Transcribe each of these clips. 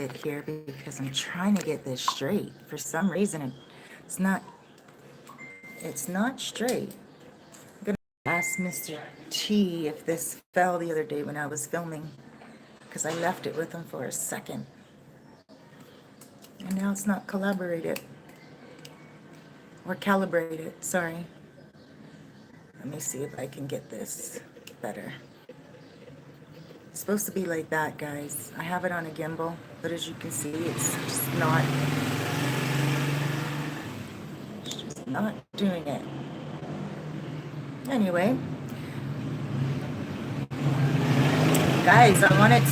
bit here because I'm trying to get this straight. For some reason, it's not, it's not straight. I'm gonna ask Mr. T if this fell the other day when I was filming because I left it with him for a second. And now it's not collaborated or calibrated, sorry. Let me see if I can get this better. It's supposed to be like that, guys. I have it on a gimbal, but as you can see, it's just not doing it. Anyway, guys, I wanted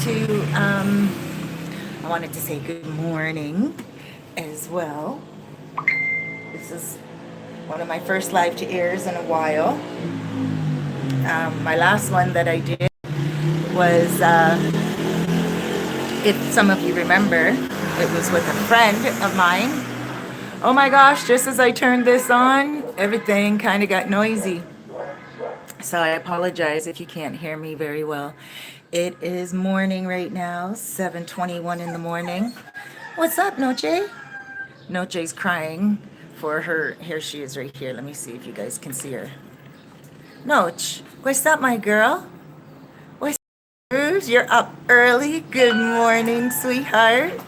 to say good morning as well. This is one of my first live to airs in a while. My last one that I did was, if some of you remember, it was with a friend of mine. Oh my gosh, just as I turned this on, everything kind of got noisy. So I apologize if you can't hear me very well. It is morning right now, 7:21 in the morning. What's up, Noche? Noche's crying for her. Here she is right here. Let me see if you guys can see her. Noche, what's up, my girl? What's up, Rouge? You're up early. Good morning, sweetheart.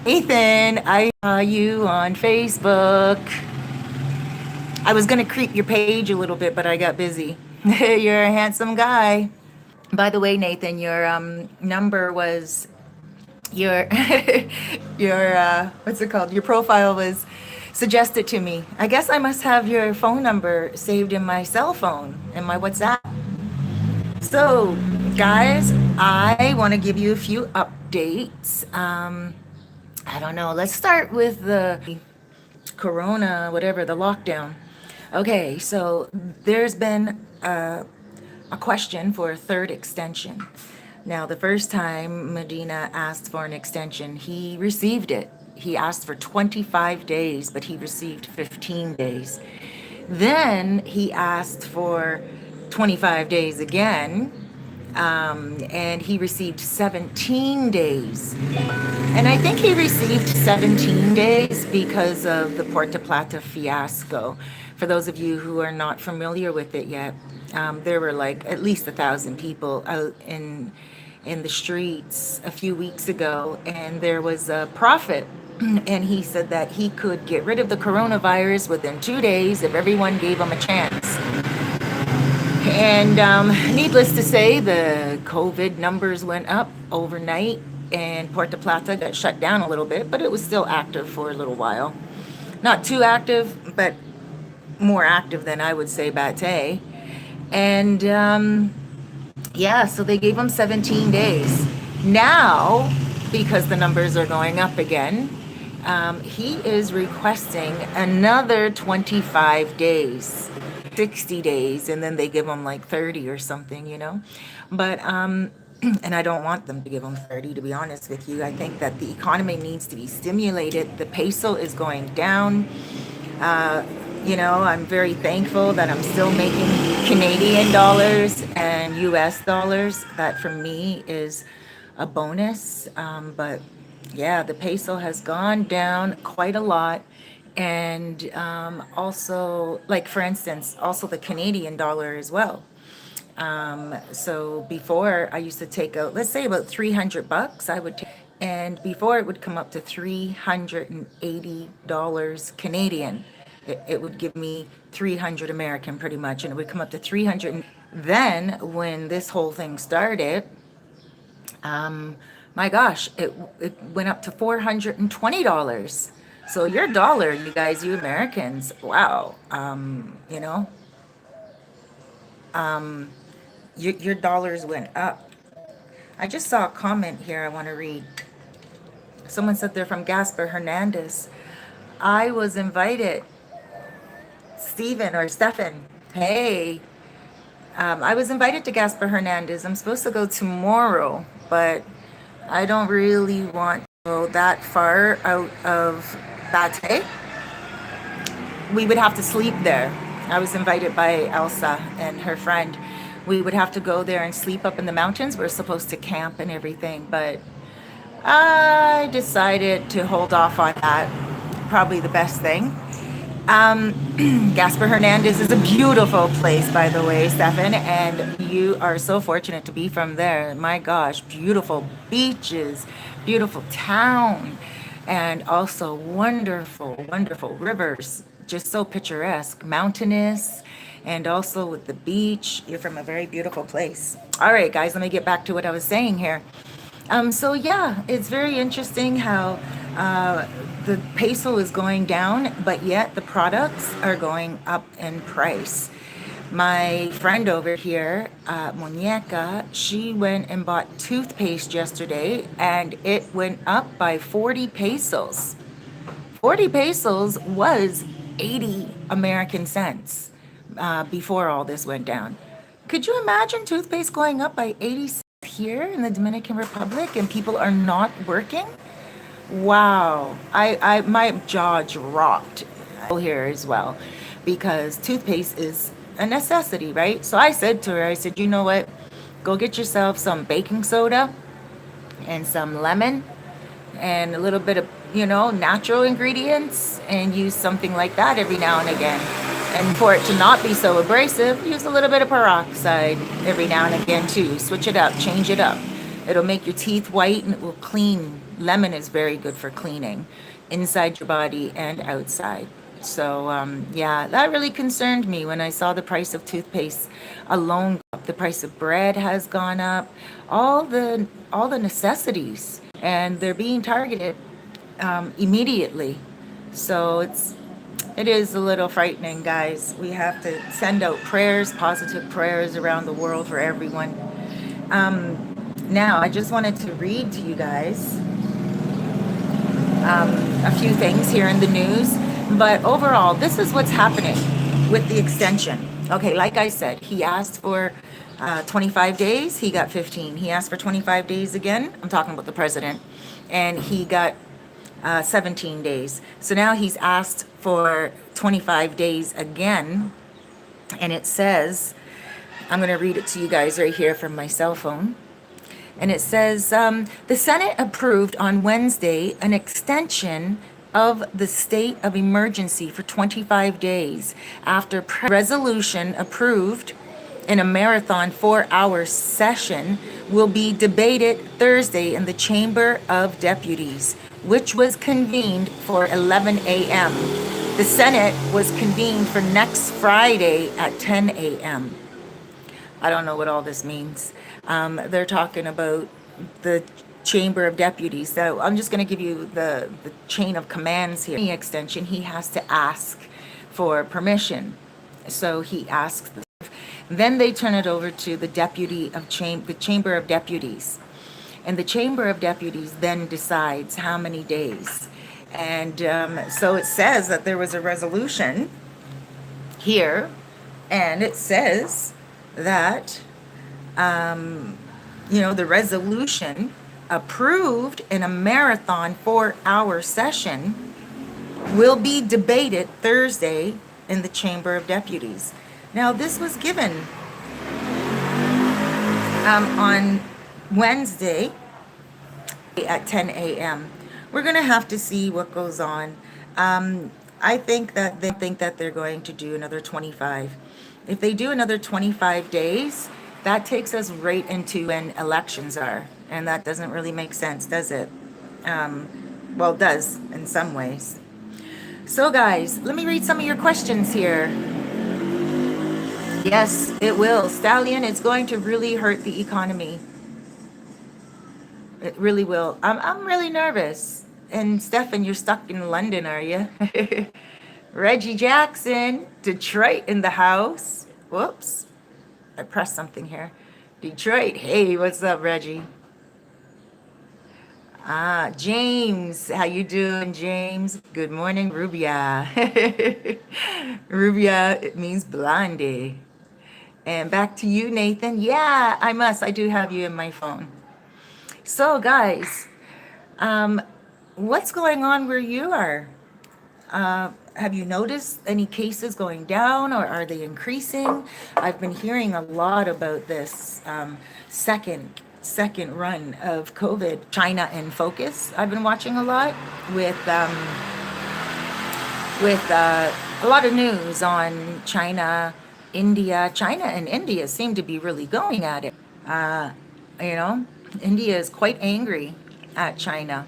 Nathan, I saw you on Facebook. I was going to creep your page a little bit, but I got busy. You're a handsome guy. By the way, Nathan, your number was your your what's it called? Your profile was suggested to me. I guess I must have your phone number saved in my cell phone and my WhatsApp. So, guys, I want to give you a few updates. I don't know. Let's start with the corona, whatever, the lockdown. Okay, so there's been a question for a third extension. Now, the first time Medina asked for an extension, he received it. He asked for 25 days, but he received 15 days. Then he asked for 25 days again, and he received 17 days. And I think he received 17 days because of the Puerto Plata fiasco. For those of you who are not familiar with it yet, there were like at least 1,000 people out in the streets a few weeks ago, and there was a prophet, and he said that he could get rid of the coronavirus within 2 days if everyone gave him a chance. And needless to say, the COVID numbers went up overnight, and Puerto Plata got shut down a little bit, but it was still active for a little while. Not too active, but more active than I would say Bate. And yeah, so they gave him 17 days. Now, because the numbers are going up again, he is requesting another 25 days, 60 days, and then they give him like 30 or something, you know. But and I don't want them to give them 30, to be honest with you. I think that the economy needs to be stimulated. The peso is going down. You know, I'm very thankful that I'm still making Canadian dollars and US dollars. That for me is a bonus. But yeah, the peso has gone down quite a lot. And also, like for instance, also the Canadian dollar as well. So before I used to take out, let's say about $300, I would take, and before it would come up to $380 Canadian. It would give me 300 American pretty much, and it would come up to 300. Then when this whole thing started, my gosh, it went up to $420. So your dollar, you guys, you Americans, wow, you know, your dollars went up. I just saw a comment here I want to read. Someone said they're from Gaspar Hernandez. I was invited, Stephen or Stefan. Hey, I was invited to Gaspar Hernandez. I'm supposed to go tomorrow, but I don't really want to go that far out of Bate. We would have to sleep there. I was invited by Elsa and her friend. We would have to go there and sleep up in the mountains. We're supposed to camp and everything, but I decided to hold off on that. Probably the best thing. Gaspar Hernandez is a beautiful place, by the way, Stefan, and you are so fortunate to be from there. My gosh, beautiful beaches, beautiful town, and also wonderful, wonderful rivers. Just so picturesque, mountainous, and also with the beach. You're from a very beautiful place. All right, guys, let me get back to what I was saying here. So yeah, it's very interesting how uh, the peso is going down, but yet the products are going up in price. My friend over here, Muñeca, she went and bought toothpaste yesterday and it went up by 40 pesos. 40 pesos was 80 American cents before all this went down. Could you imagine toothpaste going up by 80 cents here in the Dominican Republic and people are not working? Wow. My jaw dropped here as well because toothpaste is a necessity, right? So I said to her, I said, you know what? Go get yourself some baking soda and some lemon and a little bit of, natural ingredients and use something like that every now and again. And for it to not be so abrasive, use a little bit of peroxide every now and again too. Switch it up, change it up. It'll make your teeth white and it will clean. Lemon is very good for cleaning inside your body and outside. So yeah, that really concerned me when I saw the price of toothpaste alone. The price of bread has gone up. All the necessities, and they're being targeted immediately. So it is a little frightening, guys. We have to send out prayers, positive prayers around the world for everyone. Now, I just wanted to read to you guys a few things here in the news. But overall, this is what's happening with the extension. Okay, like I said, he asked for 25 days, he got 15. He asked for 25 days again. I'm talking about the president. And he got 17 days. So now he's asked for 25 days again. And it says, I'm going to read it to you guys right here from my cell phone. And it says, the Senate approved on Wednesday an extension of the state of emergency for 25 days after resolution approved in a marathon 4-hour session will be debated Thursday in the Chamber of Deputies, which was convened for 11 a.m. The Senate was convened for next Friday at 10 a.m. I don't know what all this means. They're talking about the Chamber of Deputies. So I'm just going to give you the chain of commands here. Any extension, he has to ask for permission. So he asks. Then they turn it over to the the Chamber of Deputies. And the Chamber of Deputies then decides how many days. And so it says that there was a resolution here, and it says that, the resolution approved in a marathon 4-hour session will be debated Thursday in the Chamber of Deputies. Now, this was given on Wednesday at 10 a.m. We're going to have to see what goes on. I think that they think that they're going to do another 25. If they do another 25 days, that takes us right into when elections are. And that doesn't really make sense, does it? Well, it does in some ways. So, guys, let me read some of your questions here. Yes, it will. Stallion, it's going to really hurt the economy. It really will. I'm really nervous. And Stefan, you're stuck in London, are you? Reggie Jackson, Detroit in the house. Whoops. I pressed something here. Detroit. Hey, what's up, Reggie? James. How you doing, James? Good morning, Rubia. Rubia, it means blondie. And back to you, Nathan. Yeah, I must. I do have you in my phone. So, guys, what's going on where you are? Have you noticed any cases going down, or are they increasing? I've been hearing a lot about this second run of COVID. China in focus. I've been watching a lot with a lot of news on China, India. China and India seem to be really going at it. You know, India is quite angry at China.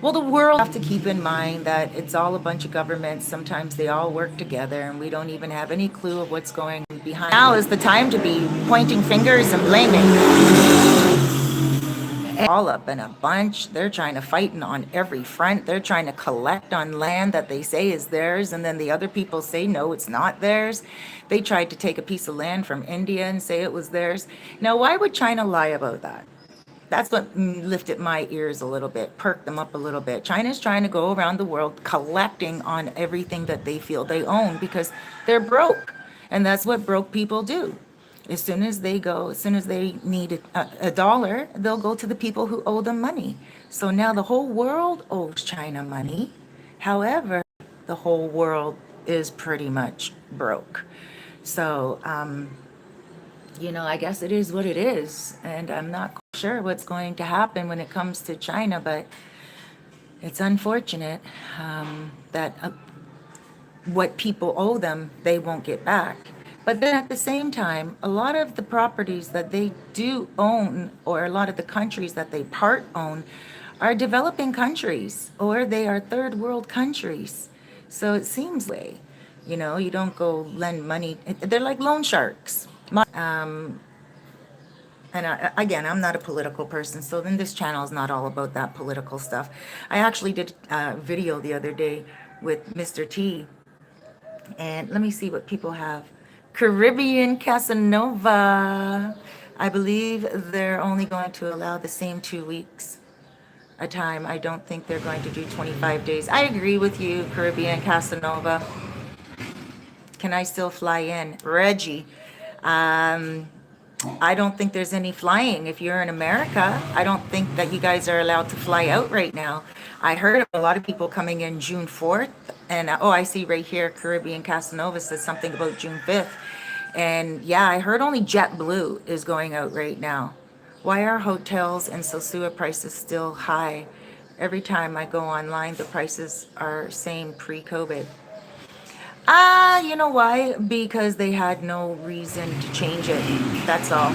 Well, the world have to keep in mind that it's all a bunch of governments. Sometimes they all work together, and we don't even have any clue of what's going behind. Now is the time to be pointing fingers and blaming. All up in a bunch. They're trying to fight on every front. They're trying to collect on land that they say is theirs, and then the other people say no, it's not theirs. They tried to take a piece of land from India and say it was theirs. Now, why would China lie about that? That's what lifted my ears a little bit, perked them up a little bit. China's trying to go around the world collecting on everything that they feel they own because they're broke. And that's what broke people do. As soon as they need a dollar, they'll go to the people who owe them money. So now the whole world owes China money. However, the whole world is pretty much broke. So, I guess it is what it is. And I'm not sure what's going to happen when it comes to China, but it's unfortunate that what people owe them, they won't get back. But then at the same time, a lot of the properties that they do own, or a lot of the countries that they part own, are developing countries, or they are third world countries. So it seems like, you don't go lend money. They're like loan sharks. Again, I'm not a political person, so then this channel is not all about that political stuff. I actually did a video the other day with Mr. T, and let me see what people have. Caribbean Casanova. I believe they're only going to allow the same 2 weeks a time. I don't think they're going to do 25 days. I agree with you, Caribbean Casanova. Can I still fly in? Reggie. I don't think there's any flying. If you're in America, I don't think that you guys are allowed to fly out right now. I heard of a lot of people coming in June 4th. And I see right here, Caribbean Casanova says something about June 5th. And yeah, I heard only JetBlue is going out right now. Why are hotels and Sosua prices still high? Every time I go online, the prices are same pre-COVID. You know why? Because they had no reason to change it. That's all.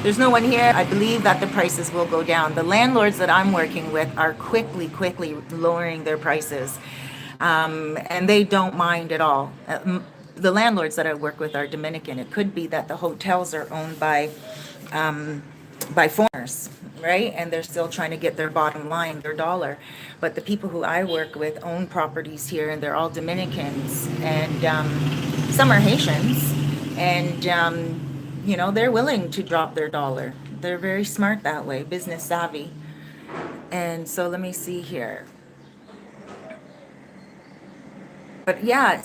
There's no one here. I believe that the prices will go down. The landlords that I'm working with are quickly lowering their prices. And they don't mind at all. The landlords that I work with are Dominican. It could be that the hotels are owned by foreigners, right? And they're still trying to get their bottom line, their dollar. But the people who I work with own properties here, and they're all Dominicans, and some are Haitians, and they're willing to drop their dollar. They're very smart that way, business savvy. And so let me see here. But yeah,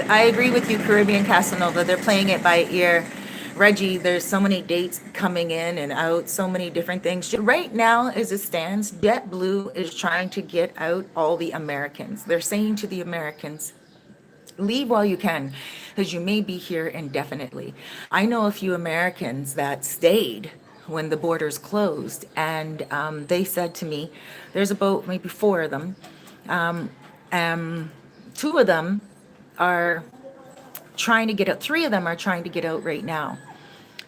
I agree with you, Caribbean Casanova. They're playing it by ear. Reggie, there's so many dates coming in and out, so many different things. Right now, as it stands, JetBlue is trying to get out all the Americans. They're saying to the Americans, leave while you can, because you may be here indefinitely. I know a few Americans that stayed when the borders closed, and they said to me, there's about maybe 4 of them. 2 of them are trying to get out. 3 of them are trying to get out right now.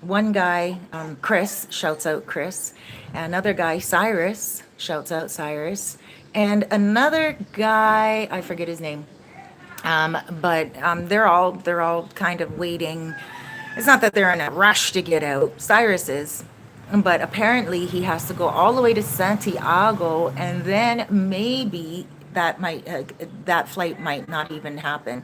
One guy, Chris, shouts out Chris. Another guy, Cyrus, shouts out Cyrus. And another guy, I forget his name. But they're all kind of waiting. It's not that they're in a rush to get out. Cyrus is. But apparently he has to go all the way to Santiago, and then maybe that flight might not even happen.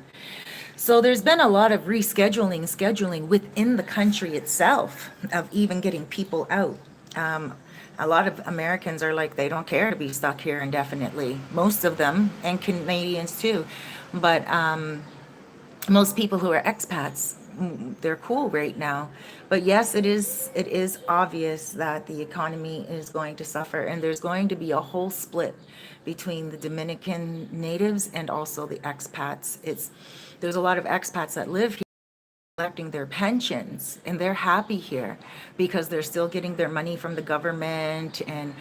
So there's been a lot of scheduling within the country itself of even getting people out. A lot of Americans are like, they don't care to be stuck here indefinitely. Most of them, and Canadians too. But most people who are expats, they're cool right now. But yes, it is obvious that the economy is going to suffer, and there's going to be a whole split between the Dominican natives and also the expats. There's a lot of expats that live collecting their pensions, and they're happy here because they're still getting their money from the government, and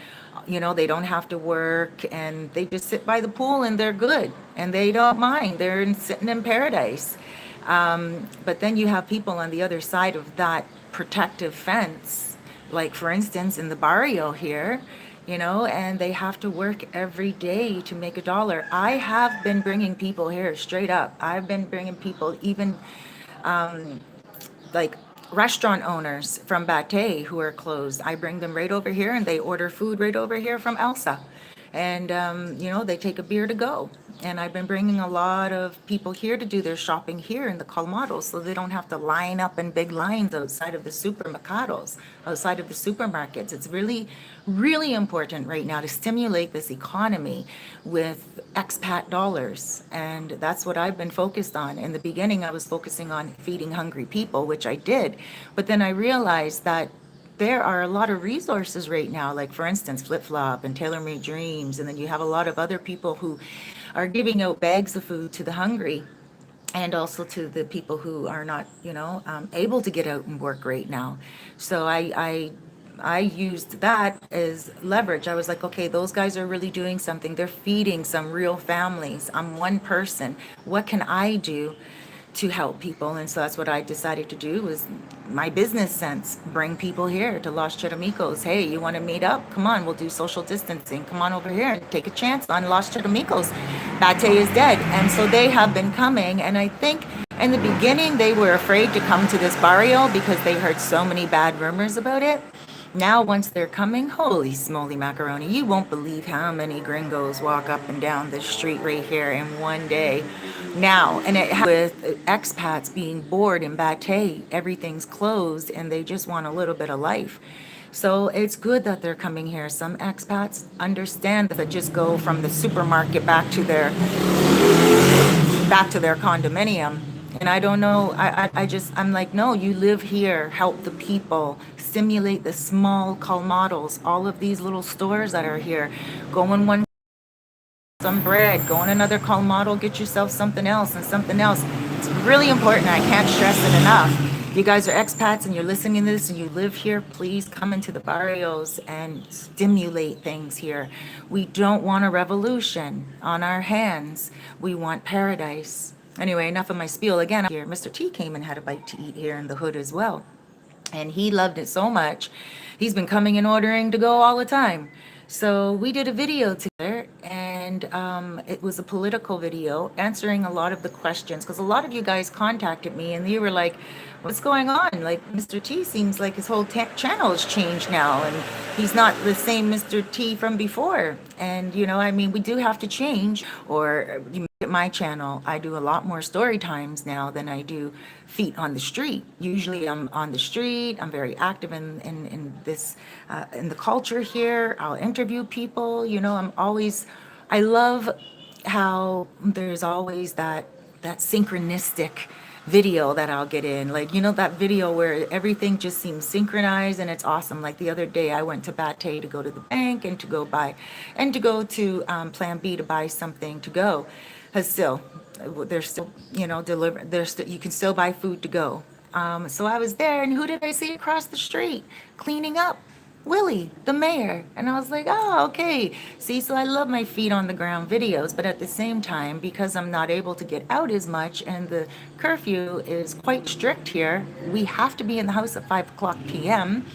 they don't have to work, and they just sit by the pool and they're good, and they don't mind, sitting in paradise. But then you have people on the other side of that protective fence, like for instance in the barrio here, and they have to work every day to make a dollar. I have been bringing people here straight up. I've been bringing people, even like restaurant owners from Bate who are closed. I bring them right over here, and they order food right over here from Elsa. And, they take a beer to go. And I've been bringing a lot of people here to do their shopping here in the colmados, so they don't have to line up in big lines outside of the supermercados, outside of the supermarkets. It's really, really important right now to stimulate this economy with expat dollars. And that's what I've been focused on. In the beginning, I was focusing on feeding hungry people, which I did. But then I realized that there are a lot of resources right now, like for instance, Flip Flop and Tailor Made Dreams. And then you have a lot of other people who are giving out bags of food to the hungry, and also to the people who are not, able to get out and work right now. So I used that as leverage. I was like, okay, those guys are really doing something. They're feeding some real families. I'm one person. What can I do to help people? And so that's what I decided to do, was my business sense, bring people here to Los Charamicos. Hey, you want to meet up? Come on, we'll do social distancing. Come on over here and take a chance on Los Charamicos. Bate is dead. And so they have been coming. And I think in the beginning, they were afraid to come to this barrio because they heard so many bad rumors about it. Now, once they're coming, holy smoly macaroni, you won't believe how many gringos walk up and down this street right here in one day. Now, and with expats being bored in Bate, everything's closed and they just want a little bit of life. So it's good that they're coming here. Some expats understand that, just go from the supermarket back to their condominium. And I don't know, I'm like, no, you live here, help the people, stimulate the small colmados, all of these little stores that are here. Go in one, some bread, go in another colmado, get yourself something else and something else. It's really important. I can't stress it enough. If you guys are expats and you're listening to this and you live here, please come into the barrios and stimulate things here. We don't want a revolution on our hands. We want paradise. Anyway, enough of my spiel. Again, here, Mr. T came and had a bite to eat here in the hood as well. And he loved it so much. He's been coming and ordering to go all the time. So we did a video together, and it was a political video answering a lot of the questions, because a lot of you guys contacted me and you were like, what's going on? Like, Mr. T seems like his whole channel has changed now, and he's not the same Mr. T from before. And, we do have to change, or you at my channel, I do a lot more story times now than I do feet on the street. Usually I'm on the street. I'm very active in this, in the culture here. I'll interview people. I love how there's always that synchronistic video that I'll get in. Like, that video where everything just seems synchronized and it's awesome. Like the other day I went to Bate to go to the bank and to go to Plan B to buy something to go. Because still, there's still, deliver. There's still, you can still buy food to go. So I was there, and who did I see across the street cleaning up? Willie, the mayor. And I was like, oh, okay. See, so I love my feet on the ground videos, but at the same time, because I'm not able to get out as much and the curfew is quite strict here, we have to be in the house at 5 o'clock p.m.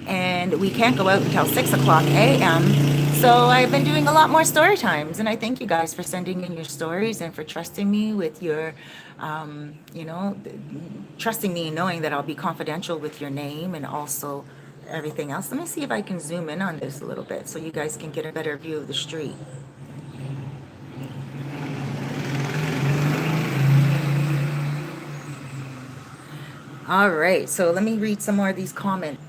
and we can't go out until 6 o'clock a.m. So I've been doing a lot more story times, and I thank you guys for sending in your stories and for trusting me with your, trusting me and knowing that I'll be confidential with your name and also everything else. Let me see if I can zoom in on this a little bit so you guys can get a better view of the street. All right, so let me read some more of these comments.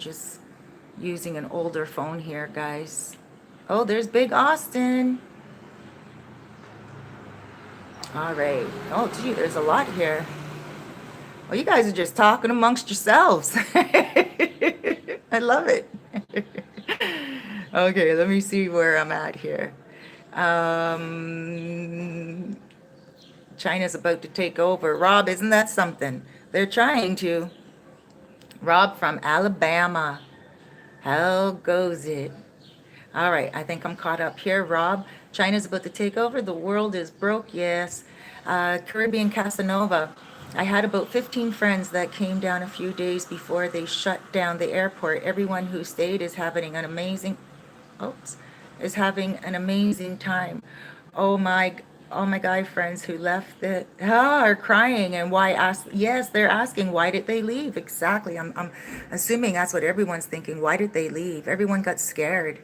just using an older phone here, guys. Oh, there's Big Austin. All right. Oh, gee, there's a lot here. Well, you guys are just talking amongst yourselves. I love it. Okay, let me see where I'm at here. Um, China's about to take over. Rob, isn't that something? They're trying to. Rob from Alabama. How goes it? All right, I think I'm caught up here. Rob, China's about to take over. The world is broke, yes. Caribbean Casanova. I had about 15 friends that came down a few days before they shut down the airport. Everyone who stayed oops, is having an amazing time. Oh my, all my guy friends who left it are crying, and why ask? Yes, they're asking why did they leave? Exactly. I'm assuming that's what everyone's thinking. Why did they leave? Everyone got scared.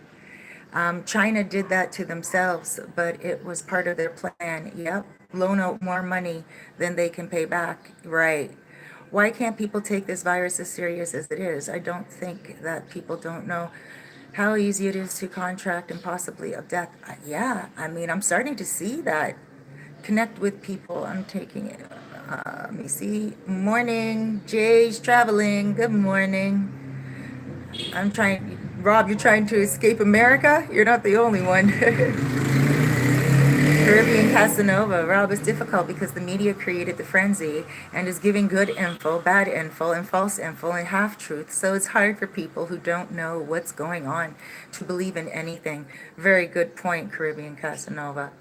China did that to themselves, but it was part of their plan. Yep, loan out more money than they can pay back. Right. Why can't people take this virus as serious as it is? I don't think that people don't know how easy it is to contract and possibly of death. Yeah, I mean, I'm starting to see that. Connect with people. I'm taking it. Let me see. Morning. Jay's traveling. Good morning. I'm trying. Rob, you're trying to escape America? You're not the only one. Caribbean Casanova. Rob, it's difficult because the media created the frenzy and is giving good info, bad info, and false info and half truth. So it's hard for people who don't know what's going on to believe in anything. Very good point, Caribbean Casanova.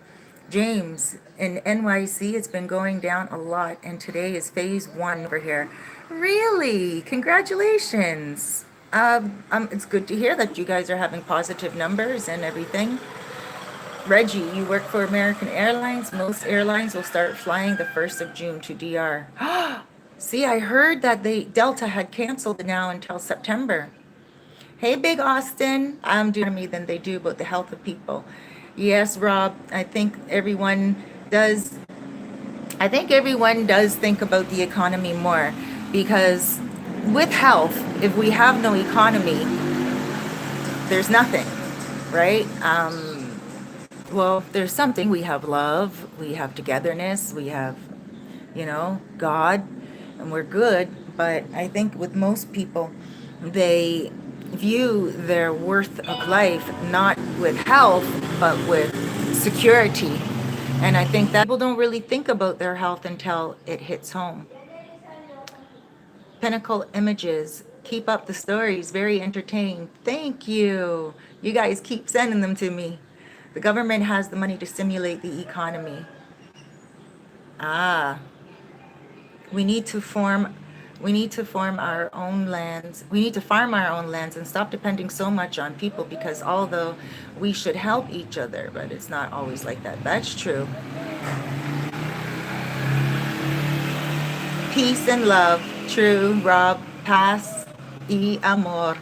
James, in NYC, it's been going down a lot, and today is phase 1 over here. Really? Congratulations. It's good to hear that you guys are having positive numbers and everything. Reggie, you work for American Airlines. Most airlines will start flying the 1st of June to DR. See, I heard that Delta had canceled now until September. Hey, Big Austin. I'm doing me than they do about the health of people. Yes, Rob, I think everyone does. I think everyone does think about the economy more because with health, if we have no economy, there's nothing, right? Well, there's something. We have love, we have togetherness, we have, God, and we're good. But I think with most people, they view their worth of life not with health, but with security. And I think that people don't really think about their health until it hits home. Pinnacle Images. Keep up the stories. Very entertaining. Thank you. You guys keep sending them to me. The government has the money to stimulate the economy. Ah, we need to form our own lands. We need to farm our own lands and stop depending so much on people, because although we should help each other, but it's not always like that. That's true. Peace and love. True, Rob. Paz y amor.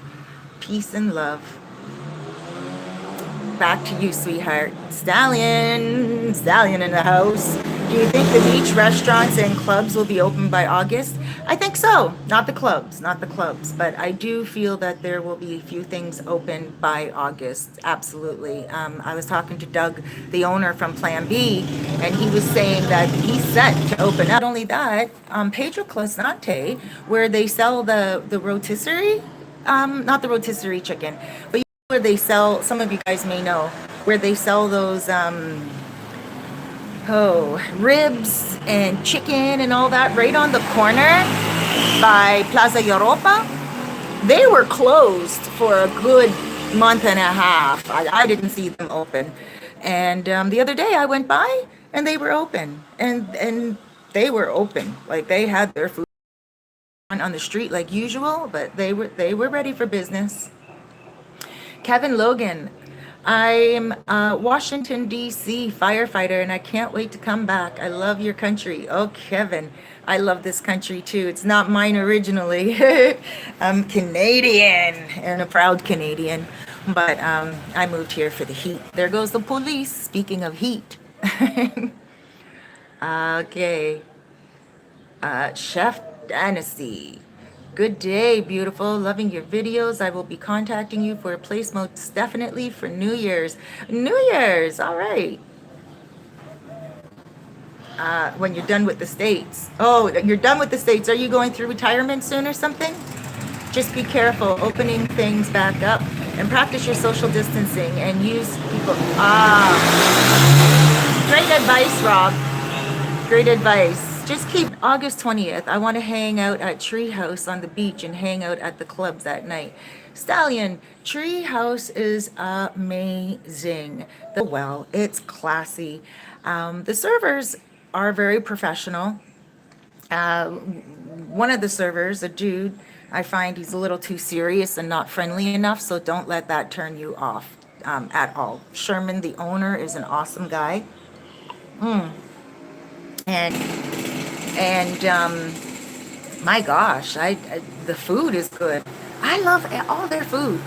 Peace and love. Back to you, sweetheart. Stallion in the house. Do you think the beach restaurants and clubs will be open by August? I think so. Not the clubs, but I do feel that there will be a few things open by August. Absolutely. I was talking to Doug, the owner from Plan B, and he was saying that he's set to open up. Not only that, Pedro Clasnante, where they sell the rotisserie, not the rotisserie chicken, but where they sell, some of you guys may know, where they sell those ribs and chicken and all that right on the corner by Plaza Europa. They were closed for a good month and a half. I didn't see them open. And the other day I went by and they were open. And they were open. Like they had their food on the street like usual, but they were ready for business. Kevin Logan, I'm a Washington, D.C. firefighter, and I can't wait to come back. I love your country. Oh, Kevin, I love this country, too. It's not mine originally. I'm Canadian and a proud Canadian, but I moved here for the heat. There goes the police, speaking of heat. Okay. Chef Dynasty. Good day, beautiful. Loving your videos. I will be contacting you for a place most definitely for New Year's. New Year's, all right. When you're done with the States. Oh, you're done with the States. Are you going through retirement soon or something? Just be careful opening things back up and practice your social distancing and use people. Great advice, Rob. Great advice. Just keep August 20th. I want to hang out at Treehouse on the beach and hang out at the clubs at night. Stallion, Treehouse is amazing. Well, it's classy. The servers are very professional. One of the servers, a dude, I find he's a little too serious and not friendly enough, so don't let that turn you off at all. Sherman, the owner, is an awesome guy. And my gosh, the food is good. I love all their food.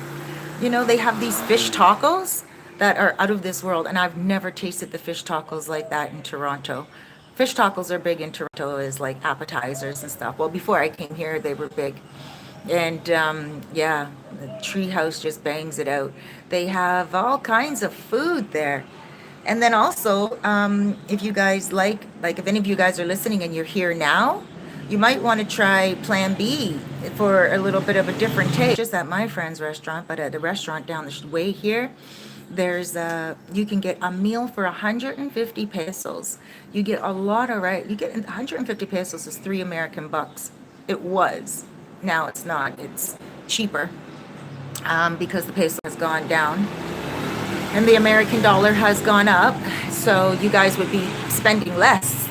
You know, they have these fish tacos that are out of this world, and I've never tasted the fish tacos like that in Toronto. Fish tacos are big in Toronto as like appetizers and stuff. Well, before I came here, they were big. And yeah, the Treehouse just bangs it out. They have all kinds of food there. And then also, if you guys like if any of you guys are listening and you're here now, you might want to try Plan B for a little bit of a different taste. Just at my friend's restaurant, but at the restaurant down the way here, there's you can get a meal for 150 pesos. You get a lot of You get 150 pesos is 3 American bucks. It was. Now it's not. It's cheaper because the peso has gone down and the American dollar has gone up. So you guys would be spending less,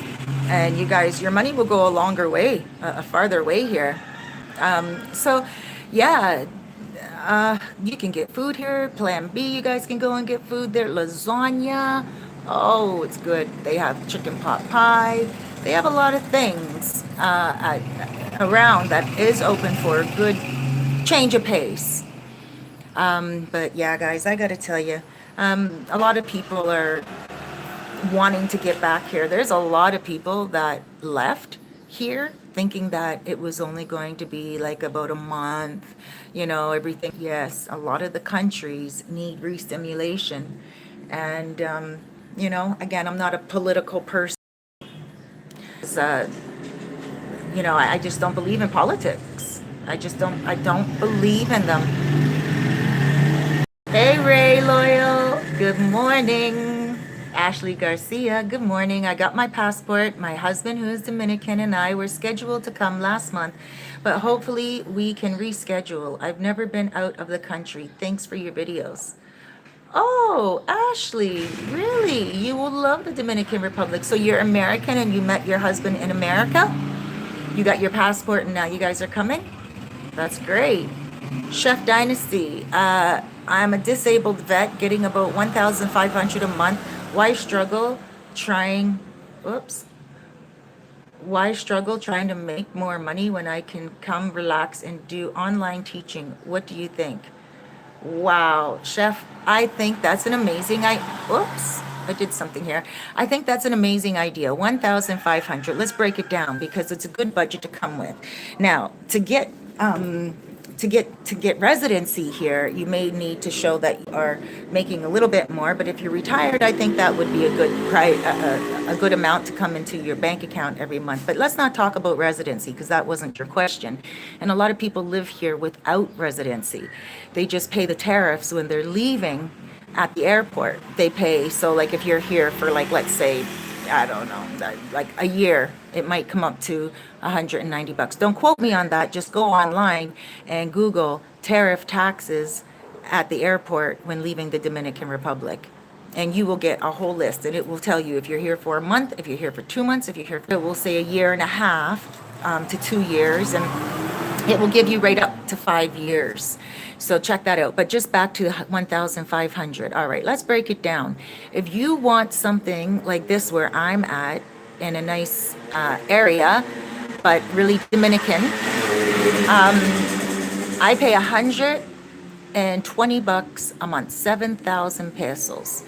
and your money will go a longer way, a farther way here. So yeah, you can get food here. Plan B, you guys can go and get food there. Lasagna, oh, it's good. They have chicken pot pie. They have a lot of things around that is open for a good change of pace. But yeah, guys, I gotta tell you, a lot of people are wanting to get back here. There's a lot of people that left here thinking that it was only going to be like about a month, everything. Yes, a lot of the countries need re-stimulation. And, again, I'm not a political person. Uh, I just don't believe in politics. I don't believe in them. Hey, Ray Loyal. Good morning. Ashley Garcia. Good morning. I got my passport. My husband, who is Dominican, and I were scheduled to come last month, but hopefully we can reschedule. I've never been out of the country. Thanks for your videos. Oh, Ashley, really? You will love the Dominican Republic. So you're American and you met your husband in America? You got your passport and now you guys are coming? That's great. Chef Dynasty. I'm a disabled vet getting about 1,500 a month. Why struggle trying, oops, why struggle trying to make more money when I can come relax and do online teaching? What do you think? Wow, Chef, I think that's an amazing, oops, I did something here. I think that's an amazing idea. 1,500. Let's break it down because it's a good budget to come with. Now, to get residency here, you may need to show that you are making a little bit more. But if you're retired, I think that would be a good a good amount to come into your bank account every month. But let's not talk about residency because that wasn't your question. And a lot of people live here without residency. They just pay the tariffs when they're leaving at the airport. They pay. So like if you're here for like, let's say, I don't know, like a year, it might come up to 190 bucks. Don't quote me on that. Just go online and Google tariff taxes at the airport when leaving the Dominican Republic. And you will get a whole list, and it will tell you if you're here for a month, if you're here for 2 months, if you're here for, it will say a year and a half to 2 years, and it will give you right up to 5 years. So check that out. But just back to 1,500. All right, let's break it down. If you want something like this where I'm at in a nice area, but really Dominican, I pay 120 bucks a month, 7,000 pesos.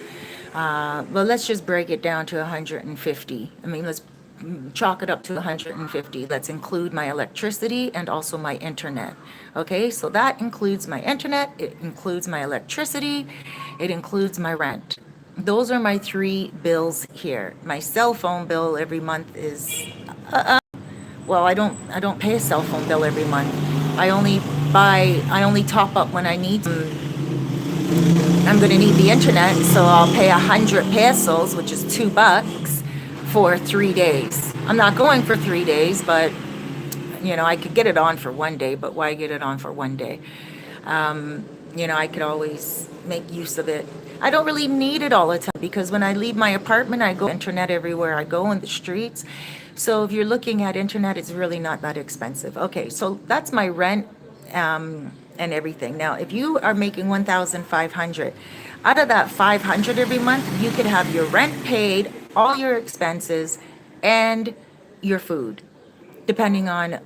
Well, let's just break it down to 150. I mean, let's chalk it up to 150. Let's include my electricity and also my internet. Okay, so that includes my internet, it includes my electricity, it includes my rent. Those are my three bills here. My cell phone bill every month is, well, I don't pay a cell phone bill every month. I only top up when I need to. I'm going to need the internet, so I'll pay 100 pesos, which is $2 for 3 days. I'm not going for 3 days, but I could get it on for one day, but why get it on for one day? I could always make use of it. I don't really need it all the time because when I leave my apartment, I go internet everywhere I go in the streets. So if you're looking at internet, it's really not that expensive. Okay, so that's my rent and everything. Now, if you are making 1,500, out of that 500 every month, you could have your rent paid, all your expenses, and your food, depending on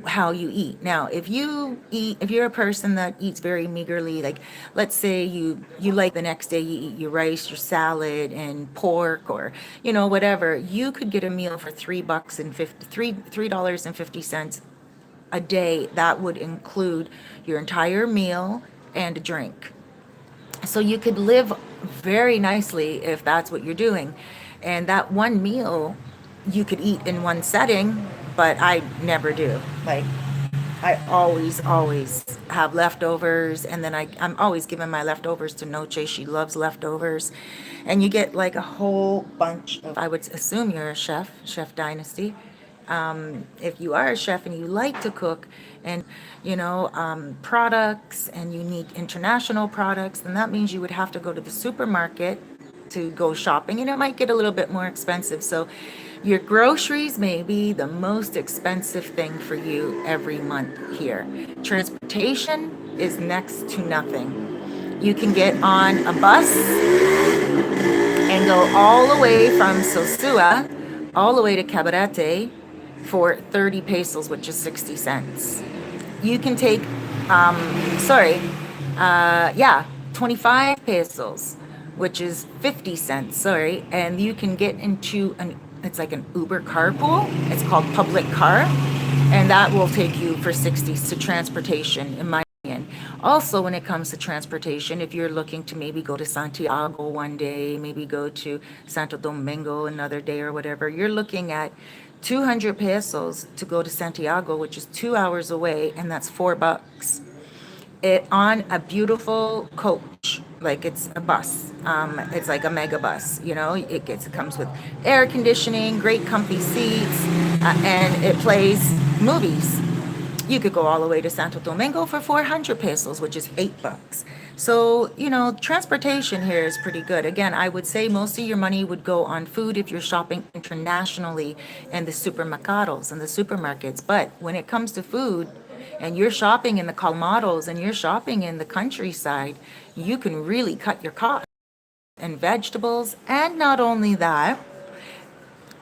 how you eat. Now, if you're a person that eats very meagerly, like let's say you like the next day you eat your rice, your salad, and pork, or whatever, you could get a meal for $3.50 a day. That would include your entire meal and a drink. So you could live very nicely if that's what you're doing. And that one meal you could eat in one setting, but I never do. Like, I always have leftovers, and then I'm always giving my leftovers to Noche. She loves leftovers. And you get like a whole bunch of, I would assume you're a chef dynasty. If you are a chef and you like to cook and products, and you need international products, then that means you would have to go to the supermarket to go shopping, and it might get a little bit more expensive. So your groceries may be the most expensive thing for you every month here. Transportation is next to nothing. You can get on a bus and go all the way from Sosua all the way to Cabarete for 30 pesos, which is 60 cents. You can take, yeah, 25 pesos, which is 50 cents, sorry, and you can get into it's like an Uber carpool. It's called public car, and that will take you for 60 to transportation, in my opinion. Also, when it comes to transportation, if you're looking to maybe go to Santiago one day, maybe go to Santo Domingo another day or whatever, you're looking at 200 pesos to go to Santiago, which is 2 hours away, and that's $4. It on a beautiful coach, like it's a bus. It's like a mega bus. It comes with air conditioning, great comfy seats, and it plays movies. You could go all the way to Santo Domingo for 400 pesos, which is $8. So, transportation here is pretty good. Again, I would say most of your money would go on food if you're shopping internationally in the supermercados and the supermarkets. But when it comes to food, and you're shopping in the colmados and you're shopping in the countryside, you can really cut your costs and vegetables. And not only that,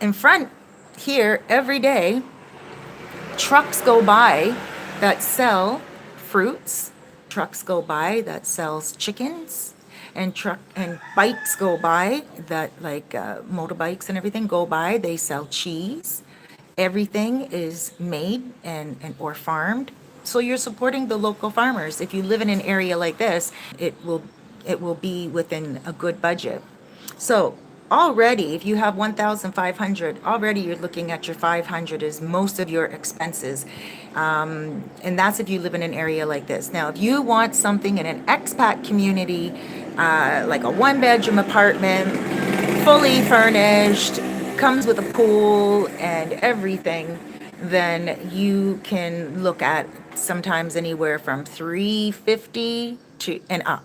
in front here every day, trucks go by that sell fruits, trucks go by that sells chickens, and bikes go by that, like motorbikes and everything go by, they sell cheese. Everything is made and or farmed. So you're supporting the local farmers. If you live in an area like this, it will be within a good budget. So already, if you have 1,500, already you're looking at your 500 is most of your expenses. And that's if you live in an area like this. Now, if you want something in an expat community, like a one-bedroom apartment, fully furnished, comes with a pool and everything, then you can look at sometimes anywhere from 350 to and up.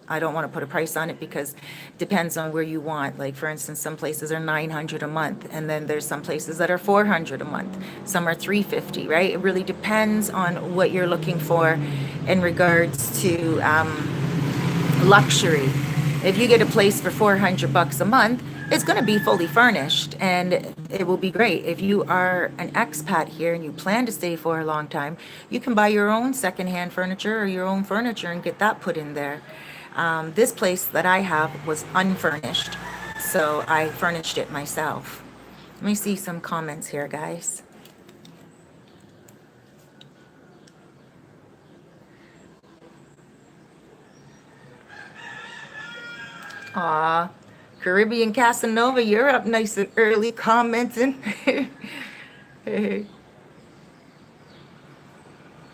I don't want to put a price on it because it depends on where you want. Like, for instance, some places are 900 a month, and then there's some places that are 400 a month. Some are 350, right? It really depends on what you're looking for in regards to luxury. If you get a place for $400 a month, it's going to be fully furnished and it will be great. If you are an expat here and you plan to stay for a long time, you can buy your own secondhand furniture or your own furniture and get that put in there. This place that I have was unfurnished, so I furnished it myself. Let me see some comments here, guys. Aw, Caribbean Casanova, you're up nice and early commenting.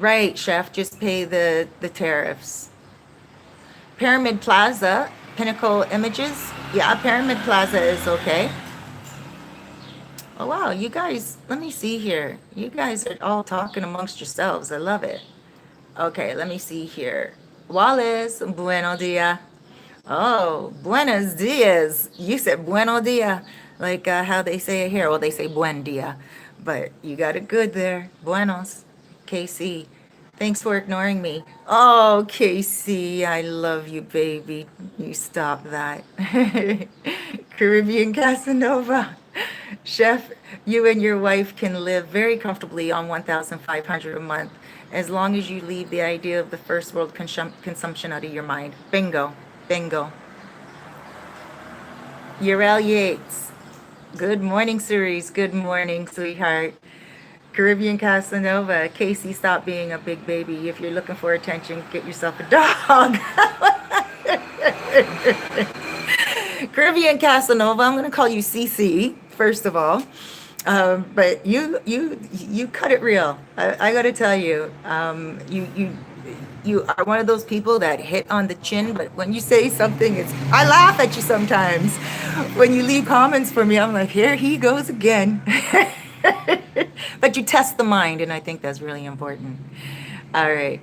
Right, chef, just pay the tariffs. Pyramid Plaza, Pinnacle Images. Yeah, Pyramid Plaza is okay. Oh wow, you guys, let me see here. You guys are all talking amongst yourselves. I love it. Okay, let me see here. Wallace, bueno dia. Oh, buenos dias. You said bueno dia, like how they say it here. Well, they say buen dia, but you got it good there. Buenos, KC. Thanks for ignoring me. Oh, KC, I love you, baby. You stop that. Caribbean Casanova. Chef, you and your wife can live very comfortably on 1,500 a month as long as you leave the idea of the first world consumption out of your mind. Bingo. Bingo. Urel Yates. Good morning, Cerise. Good morning, sweetheart. Caribbean Casanova. Casey, stop being a big baby. If you're looking for attention, get yourself a dog. Caribbean Casanova. I'm going to call you CC, first of all. But you cut it real. I got to tell you, you are one of those people that hit on the chin, but when you say something, I laugh at you sometimes. When you leave comments for me, I'm like, here he goes again. But you test the mind, and I think that's really important. All right,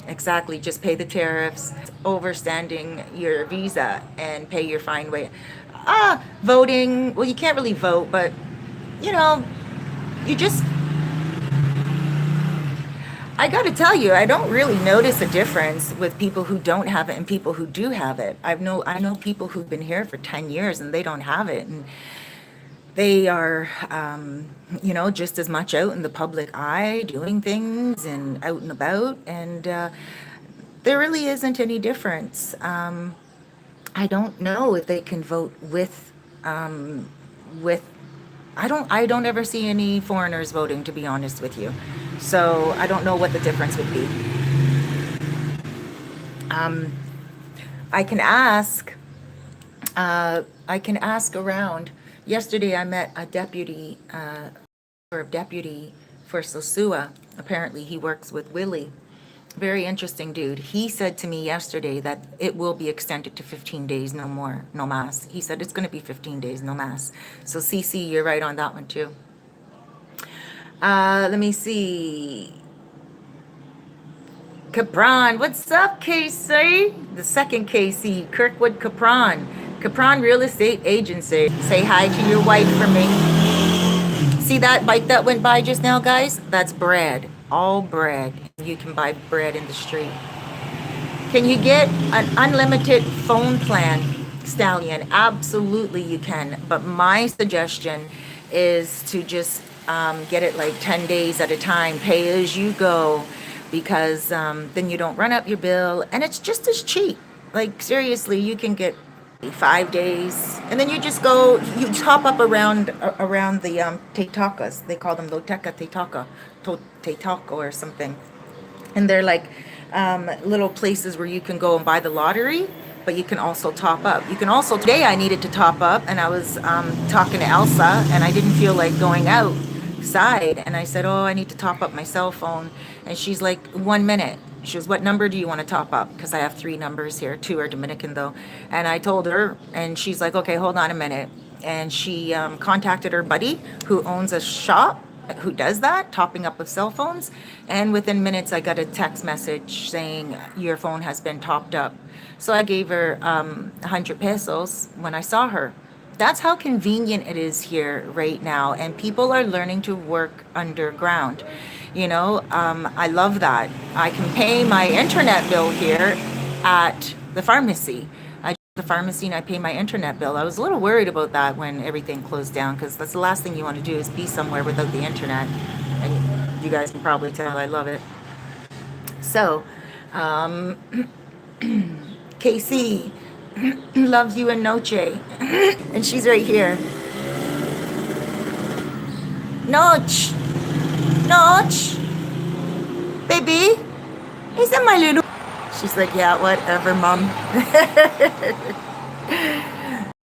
exactly. Just pay the tariffs, overstanding your visa, and pay your fine way. Voting. Well, you can't really vote, but you know, you just. I got to tell you, I don't really notice a difference with people who don't have it and people who do have it. I know people who've been here for 10 years and they don't have it, and they are, just as much out in the public eye doing things and out and about, and there really isn't any difference. I don't know if they can vote with. I don't ever see any foreigners voting, to be honest with you. So I don't know what the difference would be. I can ask. I can ask around. Yesterday, I met a deputy, or a deputy for Sosua. Apparently, he works with Willie. Very interesting dude. He said to me yesterday that it will be extended to 15 days, no more, no mas. He said it's going to be 15 days, no mas. So CC, you're right on that one too. Let me see. Capron, what's up, KC? The second KC, Kirkwood Capron. Capron Real Estate Agency. Say hi to your wife for me. See that bike that went by just now, guys? That's bread. All bread. You can buy bread in the street. Can you get an unlimited phone plan, Stallion? Absolutely you can. But my suggestion is to just get it like 10 days at a time, pay as you go, because then you don't run up your bill, and it's just as cheap. Like seriously, you can get 5 days, and then you just go, you top up around the Teitakas. They call them Loteca Teitaka or something, and they're like little places where you can go and buy the lottery, but you can also top up. You can also, today I needed to top up, and I was talking to Elsa, and I didn't feel like going outside, and I said, oh, I need to top up my cell phone, and she's like, 1 minute. She goes, what number do you want to top up? Because I have 3 numbers here. 2 are Dominican, though. And I told her, and she's like, okay, hold on a minute. And she contacted her buddy who owns a shop who does that, topping up of cell phones. And within minutes, I got a text message saying, your phone has been topped up. So I gave her 100 pesos when I saw her. That's how convenient it is here right now. And people are learning to work underground. I love that. I can pay my internet bill here at the pharmacy. I go to the pharmacy and I pay my internet bill. I was a little worried about that when everything closed down, because that's the last thing you want to do is be somewhere without the internet. And you guys can probably tell I love it. So, KC loves you and Noche. And she's right here. Notch, Notch, baby, is that my little? She's like, yeah, whatever, mom.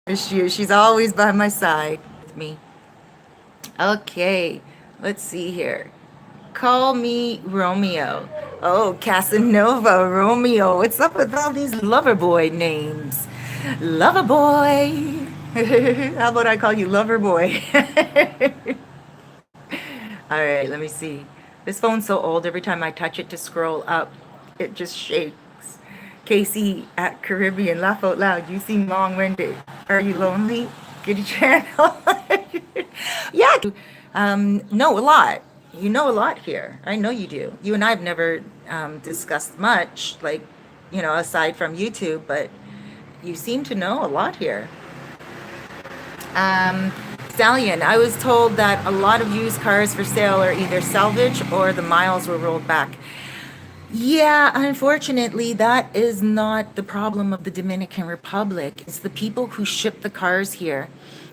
She's always by my side with me. Okay, let's see here. Call me Romeo. Oh, Casanova, Romeo. What's up with all these lover boy names? Lover boy. How about I call you lover boy? All right, let me see. This phone's so old, every time I touch it to scroll up, it just shakes. Casey at Caribbean, laugh out loud. You seem long-winded. Are you lonely? Get a channel. Yeah. Know a lot. You know a lot here. I know you do. You and I have never discussed much, like, aside from YouTube, but you seem to know a lot here. Stallion, I was told that a lot of used cars for sale are either salvage or the miles were rolled back. Yeah, unfortunately, that is not the problem of the Dominican Republic. It's the people who ship the cars here.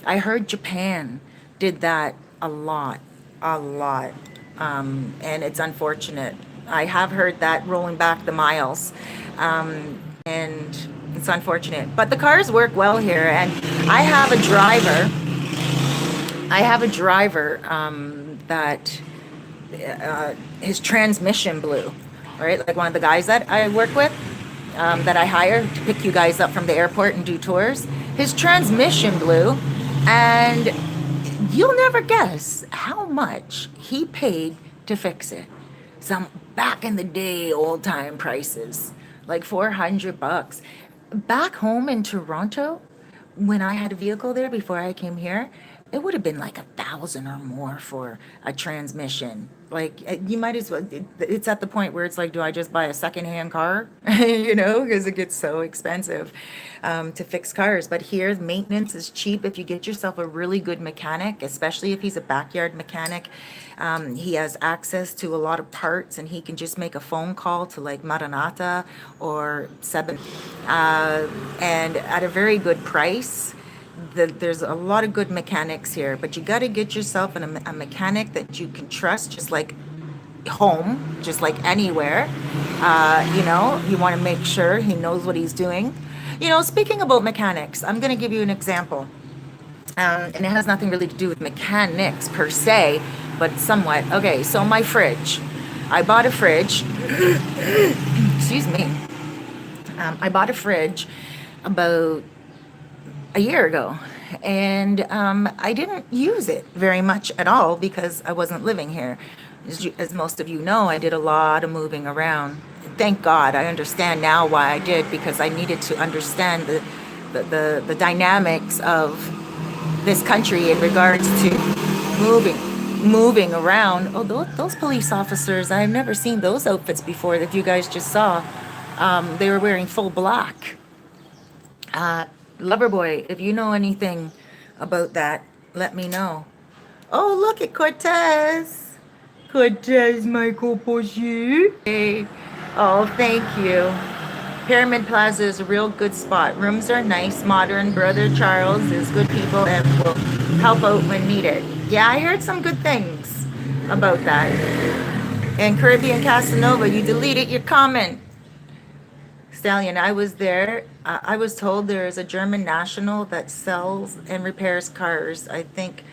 I heard Japan did that a lot, a lot. And it's unfortunate. I have heard that rolling back the miles. And it's unfortunate. But the cars work well here. And I have a driver. That his transmission blew, right? Like one of the guys that I work with, that I hire to pick you guys up from the airport and do tours. His transmission blew, and you'll never guess how much he paid to fix it. Some back in the day old time prices, like $400. Back home in Toronto, when I had a vehicle there before I came here, it would have been like 1,000 or more for a transmission. Like you might as well. It's at the point where it's like, do I just buy a secondhand car? Because it gets so expensive to fix cars. But here, maintenance is cheap if you get yourself a really good mechanic, especially if he's a backyard mechanic. He has access to a lot of parts, and he can just make a phone call to like Maranata or Seven, and at a very good price. There's a lot of good mechanics here, but you got to get yourself a mechanic that you can trust, just like home, just like anywhere. You want to make sure he knows what he's doing. Speaking about mechanics, I'm going to give you an example. And it has nothing really to do with mechanics per se, but somewhat. Okay, so my fridge. I bought a fridge. Excuse me. I bought a fridge about a year ago, and I didn't use it very much at all because I wasn't living here. As most of you know, I did a lot of moving around. Thank God I understand now why I did, because I needed to understand the dynamics of this country in regards to moving around. Oh, those police officers, I've never seen those outfits before that you guys just saw. They were wearing full black. Loverboy, if you know anything about that, let me know. Oh, look at Cortez. Cortez Michael Poche. Hey. Oh, thank you. Pyramid Plaza is a real good spot. Rooms are nice, modern. Brother Charles is good people and will help out when needed. Yeah, I heard some good things about that. And Caribbean Casanova, you deleted your comment. Stallion, I was there. I was told there is a German national that sells and repairs cars. I think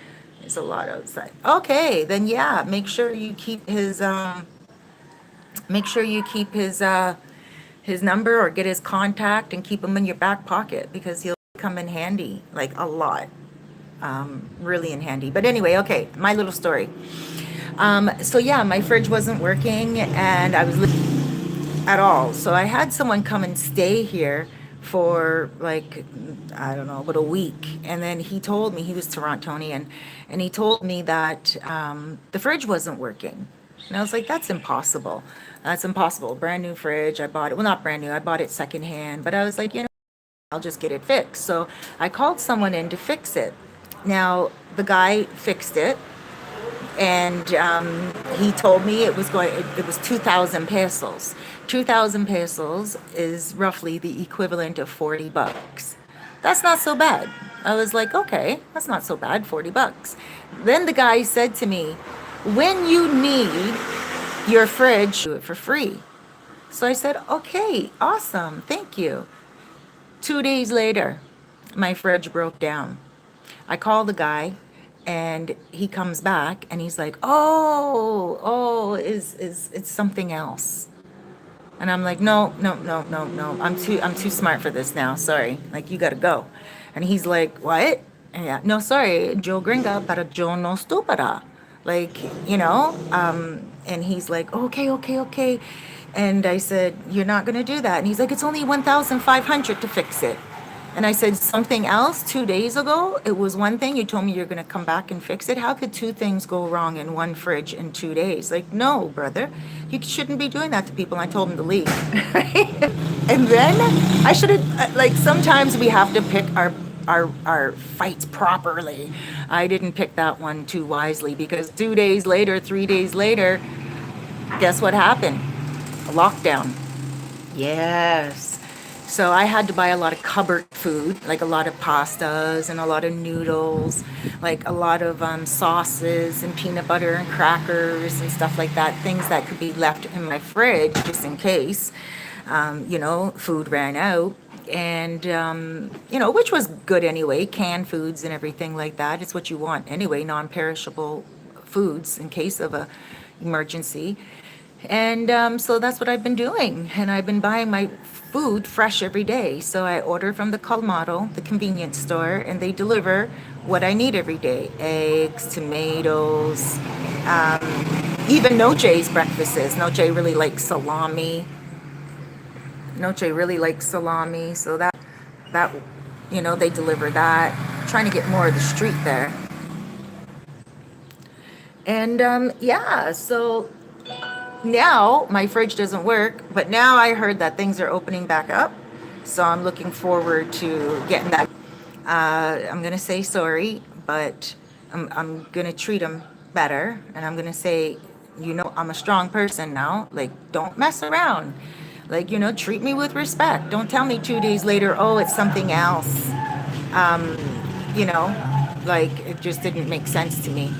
there's a lot outside. Okay, then yeah, make sure you keep his his number or get his contact and keep him in your back pocket, because he'll come in handy, like a lot. Really in handy. But anyway, okay, my little story. So yeah, my fridge wasn't working and I was at all. So I had someone come and stay here for like, I don't know, about a week. And then he told me, he was Torontonian, and he told me that the fridge wasn't working. And I was like, that's impossible. That's impossible. Brand new fridge. I bought it. Well, not brand new. I bought it secondhand. But I was like, I'll just get it fixed. So I called someone in to fix it. Now, the guy fixed it. And he told me it was 2,000 pesos. 2,000 pesos is roughly the equivalent of $40. That's not so bad. I was like, okay, that's not so bad, 40 bucks. Then the guy said to me, when you need your fridge, do it for free. So I said, okay, awesome, thank you. 2 days later, my fridge broke down. I call the guy and he comes back and he's like, oh, is it's something else. And I'm like, no, no, no, no, no. I'm too smart for this now. Sorry. Like you gotta go. And he's like, what? And yeah, no, sorry, yo gringa, para yo no estúpida. Like, and he's like, okay, okay, okay. And I said, you're not gonna do that. And he's like, it's only 1,500 to fix it. And I said, something else 2 days ago, it was one thing. You told me you're going to come back and fix it. How could two things go wrong in one fridge in 2 days? Like, no, brother, you shouldn't be doing that to people. And I told him to leave. And then I should have, like, sometimes we have to pick our fights properly. I didn't pick that one too wisely because 2 days later, 3 days later, guess what happened? A lockdown. Yes. So I had to buy a lot of cupboard food, like a lot of pastas and a lot of noodles, like a lot of sauces and peanut butter and crackers and stuff like that, things that could be left in my fridge just in case, food ran out. And, which was good anyway, canned foods and everything like that. It's what you want anyway, non-perishable foods in case of a emergency. And so that's what I've been doing. And I've been buying my food fresh every day. So I order from the colmado, the convenience store, and they deliver what I need every day: eggs, tomatoes, um, even Noche's breakfasts. Noche really likes salami. Noche really likes salami. So that they deliver that. Trying to get more of the street there. And yeah, so now my fridge doesn't work, but now I heard that things are opening back up. So I'm looking forward to getting that. I'm going to say sorry, but I'm going to treat them better. And I'm going to say, I'm a strong person now. Like, don't mess around. Like, treat me with respect. Don't tell me 2 days later, oh, it's something else. Um, like it just didn't make sense to me.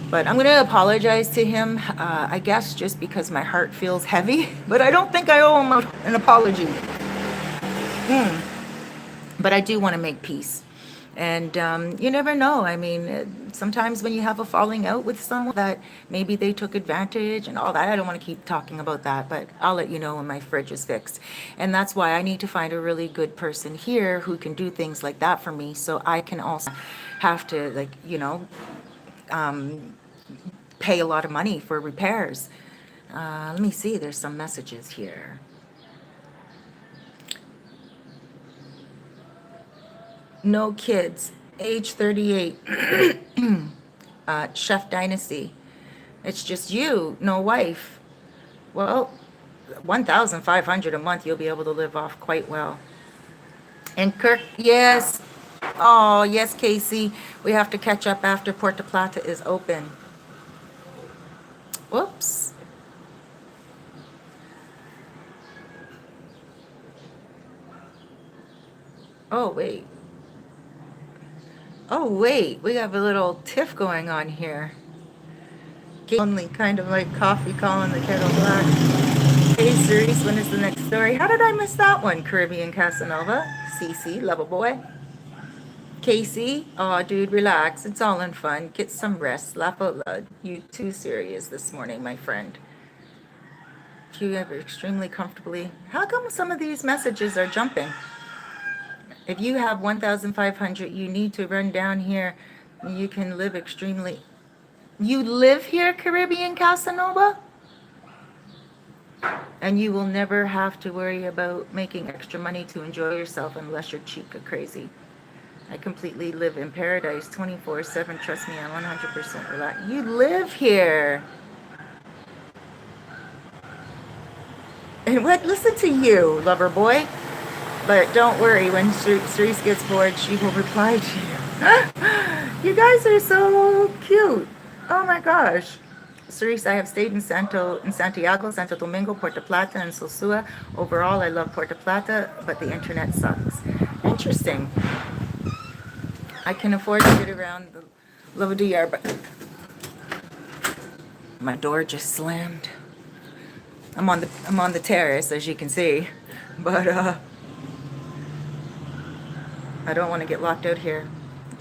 But I'm going to apologize to him, I guess, just because my heart feels heavy. But I don't think I owe him an apology. But I do want to make peace. And you never know. I mean, sometimes when you have a falling out with someone that maybe they took advantage and all that, I don't want to keep talking about that, but I'll let you know when my fridge is fixed. And that's why I need to find a really good person here who can do things like that for me, so I can also have to, like, pay a lot of money for repairs. Let me see, there's some messages here. No kids, age 38, Chef Dynasty. It's just you, no wife. Well, 1,500 a month, you'll be able to live off quite well. And Kirk, yes. Oh, yes, Casey. We have to catch up after Puerto Plata is open. Whoops. Oh, wait. Oh, wait. We have a little tiff going on here. Only kind of like coffee calling the kettle black. Hey, Cerise, when is the next story? How did I miss that one? Caribbean Casanova. Cece, love a boy. Casey, oh, dude, relax. It's all in fun. Get some rest. Laugh out loud. You too serious this morning, my friend. You ever extremely comfortably. How come some of these messages are jumping? If you have 1,500, you need to run down here. You can live extremely. You live here, Caribbean Casanova? And you will never have to worry about making extra money to enjoy yourself unless you're cheap or crazy. I completely live in paradise 24/7. Trust me, I'm 100% relaxed. You live here. And what? Listen to you, lover boy. But don't worry, when Cerise gets bored, she will reply to you. You guys are so cute. Oh my gosh. Cerise, I have stayed in Santiago, Santo Domingo, Puerto Plata, and Sosua. Overall, I love Puerto Plata, but the internet sucks. Interesting. I can afford to get around the Lavadier, but my door just slammed. I'm on the terrace, as you can see, but I don't want to get locked out here.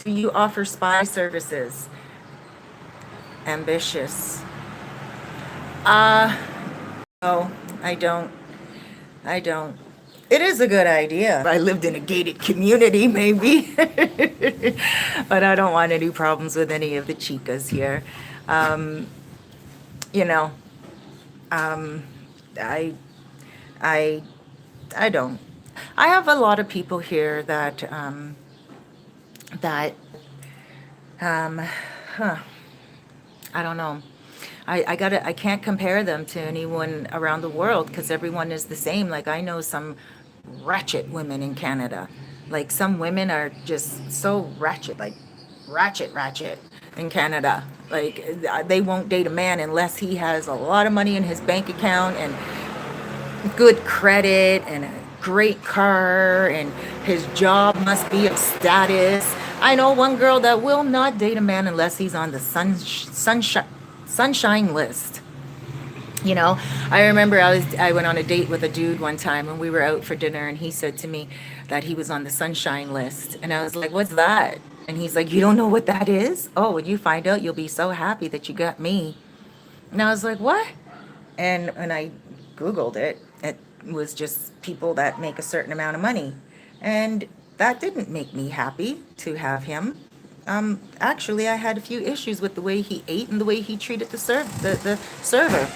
Do you offer spy services? Ambitious. Uh, no, I don't. I don't. It is a good idea. If I lived in a gated community, maybe. But I don't want any problems with any of the chicas here. Um, you know, um, I, I, I don't. I have a lot of people here that, um, huh, I don't know. I can't compare them to anyone around the world because everyone is the same. Like I know some ratchet women in Canada. Like some women are just so ratchet, like ratchet in Canada. Like they won't date a man unless he has a lot of money in his bank account and good credit and a great car and his job must be of status. I know one girl that will not date a man unless he's on the sunshine list. You know, I remember I went on a date with a dude one time and we were out for dinner and he said to me that he was on the sunshine list and I was like, "What's that?" And he's like, "You don't know what that is? Oh, when you find out, you'll be so happy that you got me." And I was like, "What?" And when I Googled it, it was just people that make a certain amount of money. And that didn't make me happy to have him. Actually, I had a few issues with the way he ate and the way he treated the server.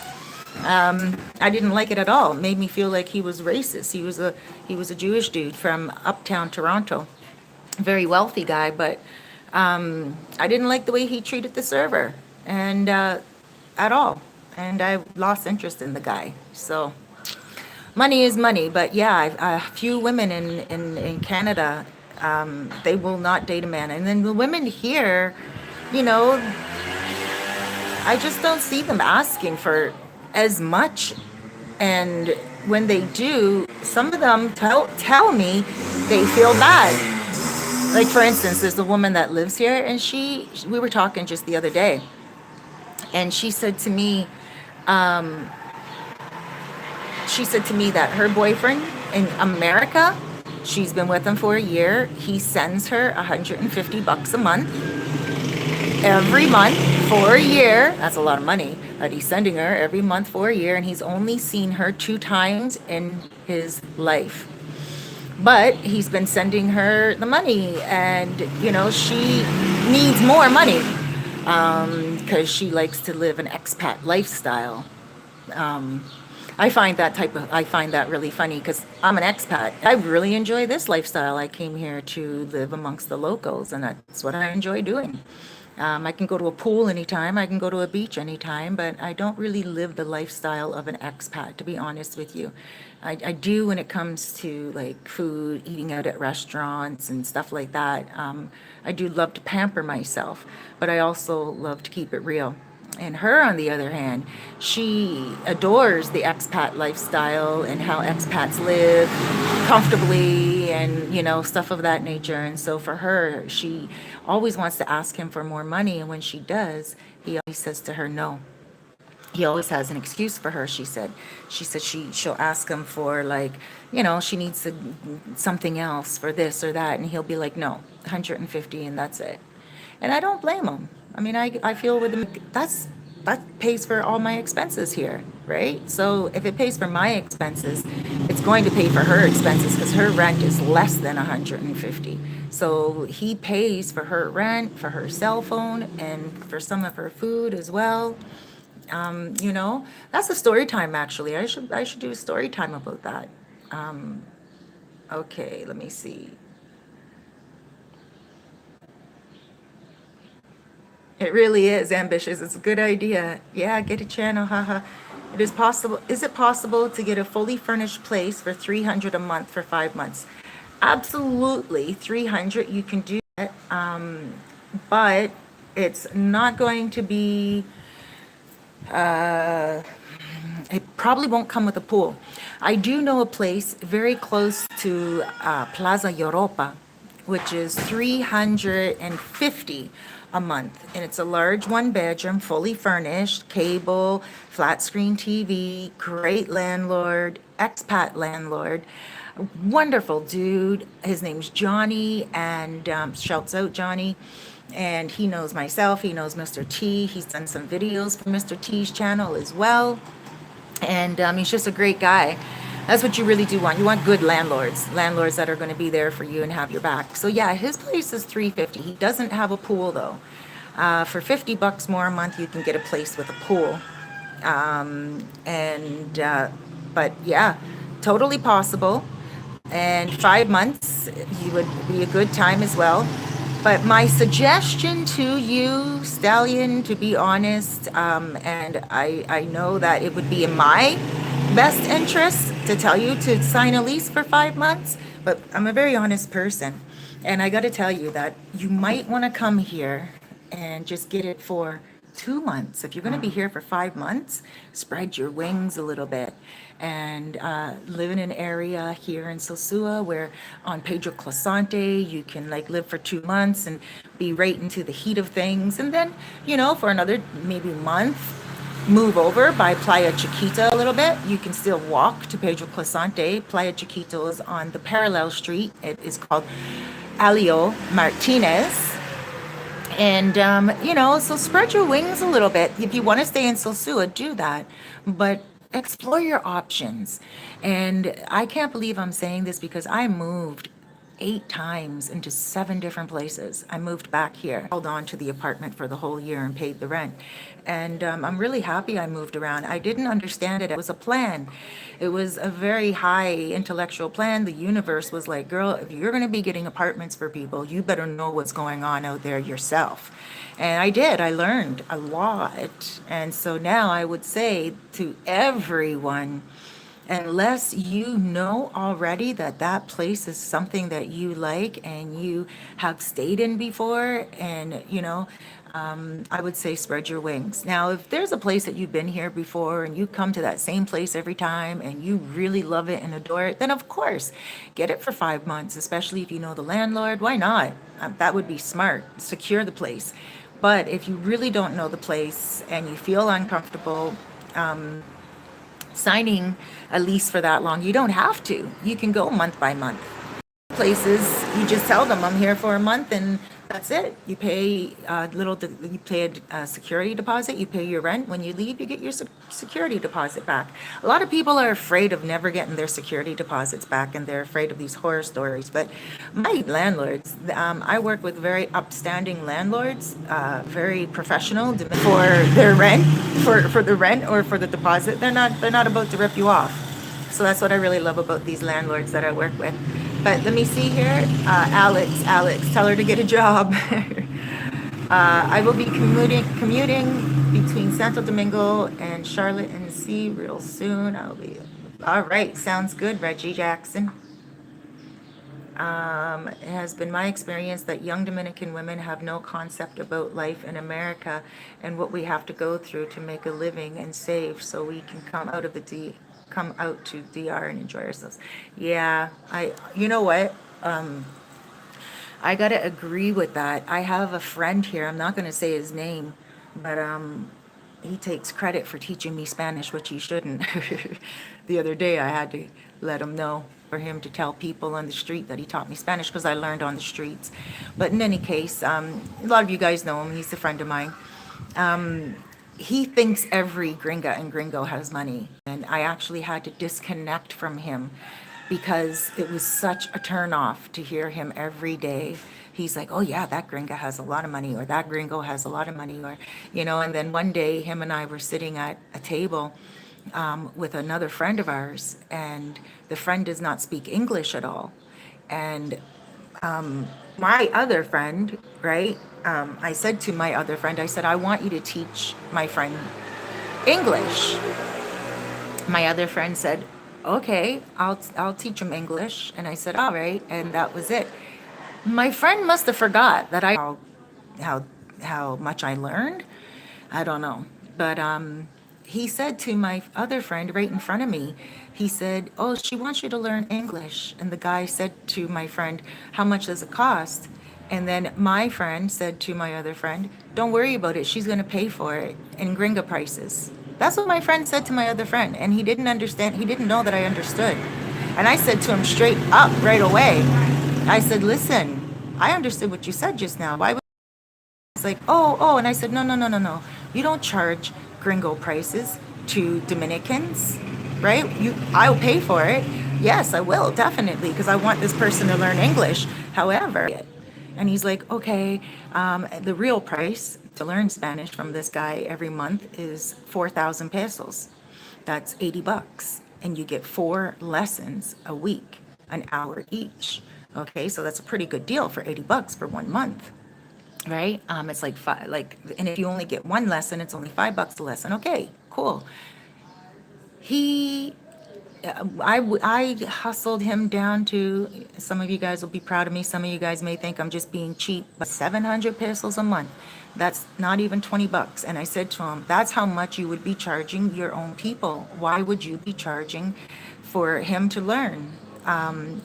I didn't like it at all. It made me feel like he was racist. He was a Jewish dude from uptown Toronto, very wealthy guy, but I didn't like the way he treated the server, and at all. And I lost interest in the guy. So money is money, but yeah, a few women in Canada, they will not date a man, and then the women here, you know, I just don't see them asking for as much. And when they do, some of them tell me they feel bad. Like for instance, there's a woman that lives here, and we were talking just the other day, and she said to me that her boyfriend in America, she's been with him for a year. He sends her $150 a month every month for a year. That's a lot of money that he's sending her every month for a year, and he's only seen her 2 times in his life. But he's been sending her the money, and she needs more money because she likes to live an expat lifestyle. Um, I find that really funny because I'm an expat. I really enjoy this lifestyle. I came here to live amongst the locals, and that's what I enjoy doing. I can go to a pool anytime, I can go to a beach anytime, but I don't really live the lifestyle of an expat, to be honest with you. I do when it comes to like food, eating out at restaurants and stuff like that. I do love to pamper myself, but I also love to keep it real. And her, on the other hand, she adores the expat lifestyle and how expats live comfortably and, stuff of that nature. And so for her, she always wants to ask him for more money. And when she does, he always says to her, no. He always has an excuse for her, she said. She'll ask him for like, she needs something else for this or that. And he'll be like, no, 150 and that's it. And I don't blame him. I mean, I feel with him, that pays for all my expenses here, right? So if it pays for my expenses, it's going to pay for her expenses because her rent is less than 150. So he pays for her rent, for her cell phone, and for some of her food as well. That's a story time actually. I should do a story time about that. Um, okay, let me see. It really is ambitious. It's a good idea. Yeah, get a channel, haha. It is possible. Is it possible to get a fully furnished place for 300 a month for 5 months? Absolutely, 300. You can do it, but it's not going to be. Uh, it probably won't come with a pool. I do know a place very close to Plaza Europa. which is 350 a month. And it's a large one bedroom, fully furnished, cable, flat screen TV, great landlord, expat landlord, wonderful dude. His name's Johnny, and shouts out Johnny. And he knows myself, he knows Mr. T. He's done some videos for Mr. T's channel as well. And he's just a great guy. That's what you really do want. You want good landlords, landlords that are going to be there for you and have your back. So yeah, his place is 350. He doesn't have a pool though. For 50 bucks more a month, you can get a place with a pool. And but yeah, totally possible. And 5 months, he would be a good time as well. But my suggestion to you, Stallion, to be honest, and I know that it would be in my best interest to tell you to sign a lease for 5 months, but I'm a very honest person. And I got to tell you that you might want to come here and just get it for 2 months. If you're going to be here for 5 months, spread your wings a little bit and live in an area here in Sosua where on Pedro Clasante you can like live for 2 months and be right into the heat of things. And then, for another maybe month, move over by Playa Chiquita a little bit. You can still walk to Pedro Clasante. Playa Chiquita is on the parallel street. It is called Alio Martinez. And, so spread your wings a little bit. If you want to stay in Sosua, do that. But explore your options. And I can't believe I'm saying this because I moved 8 times into 7 different places. I moved back here, held on to the apartment for the whole year and paid the rent. And I'm really happy I moved around. I didn't understand it. It was a plan. It was a very high intellectual plan. The universe was like, girl, if you're going to be getting apartments for people, you better know what's going on out there yourself. And I did. I learned a lot. And so now I would say to everyone, unless you know already that that place is something that you like and you have stayed in before, and I would say spread your wings. Now, if there's a place that you've been here before and you come to that same place every time and you really love it and adore it, then of course, get it for 5 months, especially if you know the landlord. Why not? That would be smart. Secure the place. But if you really don't know the place and you feel uncomfortable, signing a lease for that long, you don't have to. You can go month by month. Places, you just tell them I'm here for a month and that's it. You pay you pay a security deposit, you pay your rent. When you leave, you get your security deposit back. A lot of people are afraid of never getting their security deposits back and they're afraid of these horror stories. But my landlords, I work with very upstanding landlords, very professional for their rent, for the rent or for the deposit. They're not about to rip you off. So that's what I really love about these landlords that I work with. But let me see here. Alex, tell her to get a job. I will be commuting between Santo Domingo and Charlotte and C real soon. All right. Sounds good, Reggie Jackson. It has been my experience that young Dominican women have no concept about life in America and what we have to go through to make a living and save so we can come out to DR and enjoy ourselves. Yeah, you know what? I gotta agree with that. I have a friend here. I'm not gonna say his name, but he takes credit for teaching me Spanish, which he shouldn't. The other day, I had to let him know for him to tell people on the street that he taught me Spanish because I learned on the streets. But in any case, a lot of you guys know him. He's a friend of mine. He thinks every gringa and gringo has money. And I actually had to disconnect from him because it was such a turnoff to hear him every day. He's like, oh yeah, that gringa has a lot of money, or that gringo has a lot of money, or, and then one day him and I were sitting at a table with another friend of ours, and the friend does not speak English at all. And my other friend, right? I said to my other friend, I said, I want you to teach my friend English. My other friend said, okay, I'll teach him English. And I said, all right. And that was it. My friend must have forgot that how much I learned. I don't know. But he said to my other friend right in front of me, he said, "Oh, she wants you to learn English." And the guy said to my friend, "How much does it cost?" And then my friend said to my other friend, "Don't worry about it. She's going to pay for it in gringa prices." That's what my friend said to my other friend. And he didn't understand. He didn't know that I understood. And I said to him straight up right away, I said, "Listen, I understood what you said just now. Why would?" It's like, oh. And I said, no, no, no, no, no. You don't charge gringo prices to Dominicans, right? I'll pay for it. Yes, I will, definitely, because I want this person to learn English. However, and he's like, okay, the real price to learn Spanish from this guy every month is 4,000 pesos. That's $80. And you get 4 lessons a week, an hour each. Okay, so that's a pretty good deal for $80 for 1 month, right? It's like five, like, and if you only get 1 lesson, it's only $5 a lesson. Okay, cool. He, I hustled him down to, some of you guys will be proud of me. Some of you guys may think I'm just being cheap, but 700 pesos a month. That's not even $20. And I said to him, that's how much you would be charging your own people. Why would you be charging for him to learn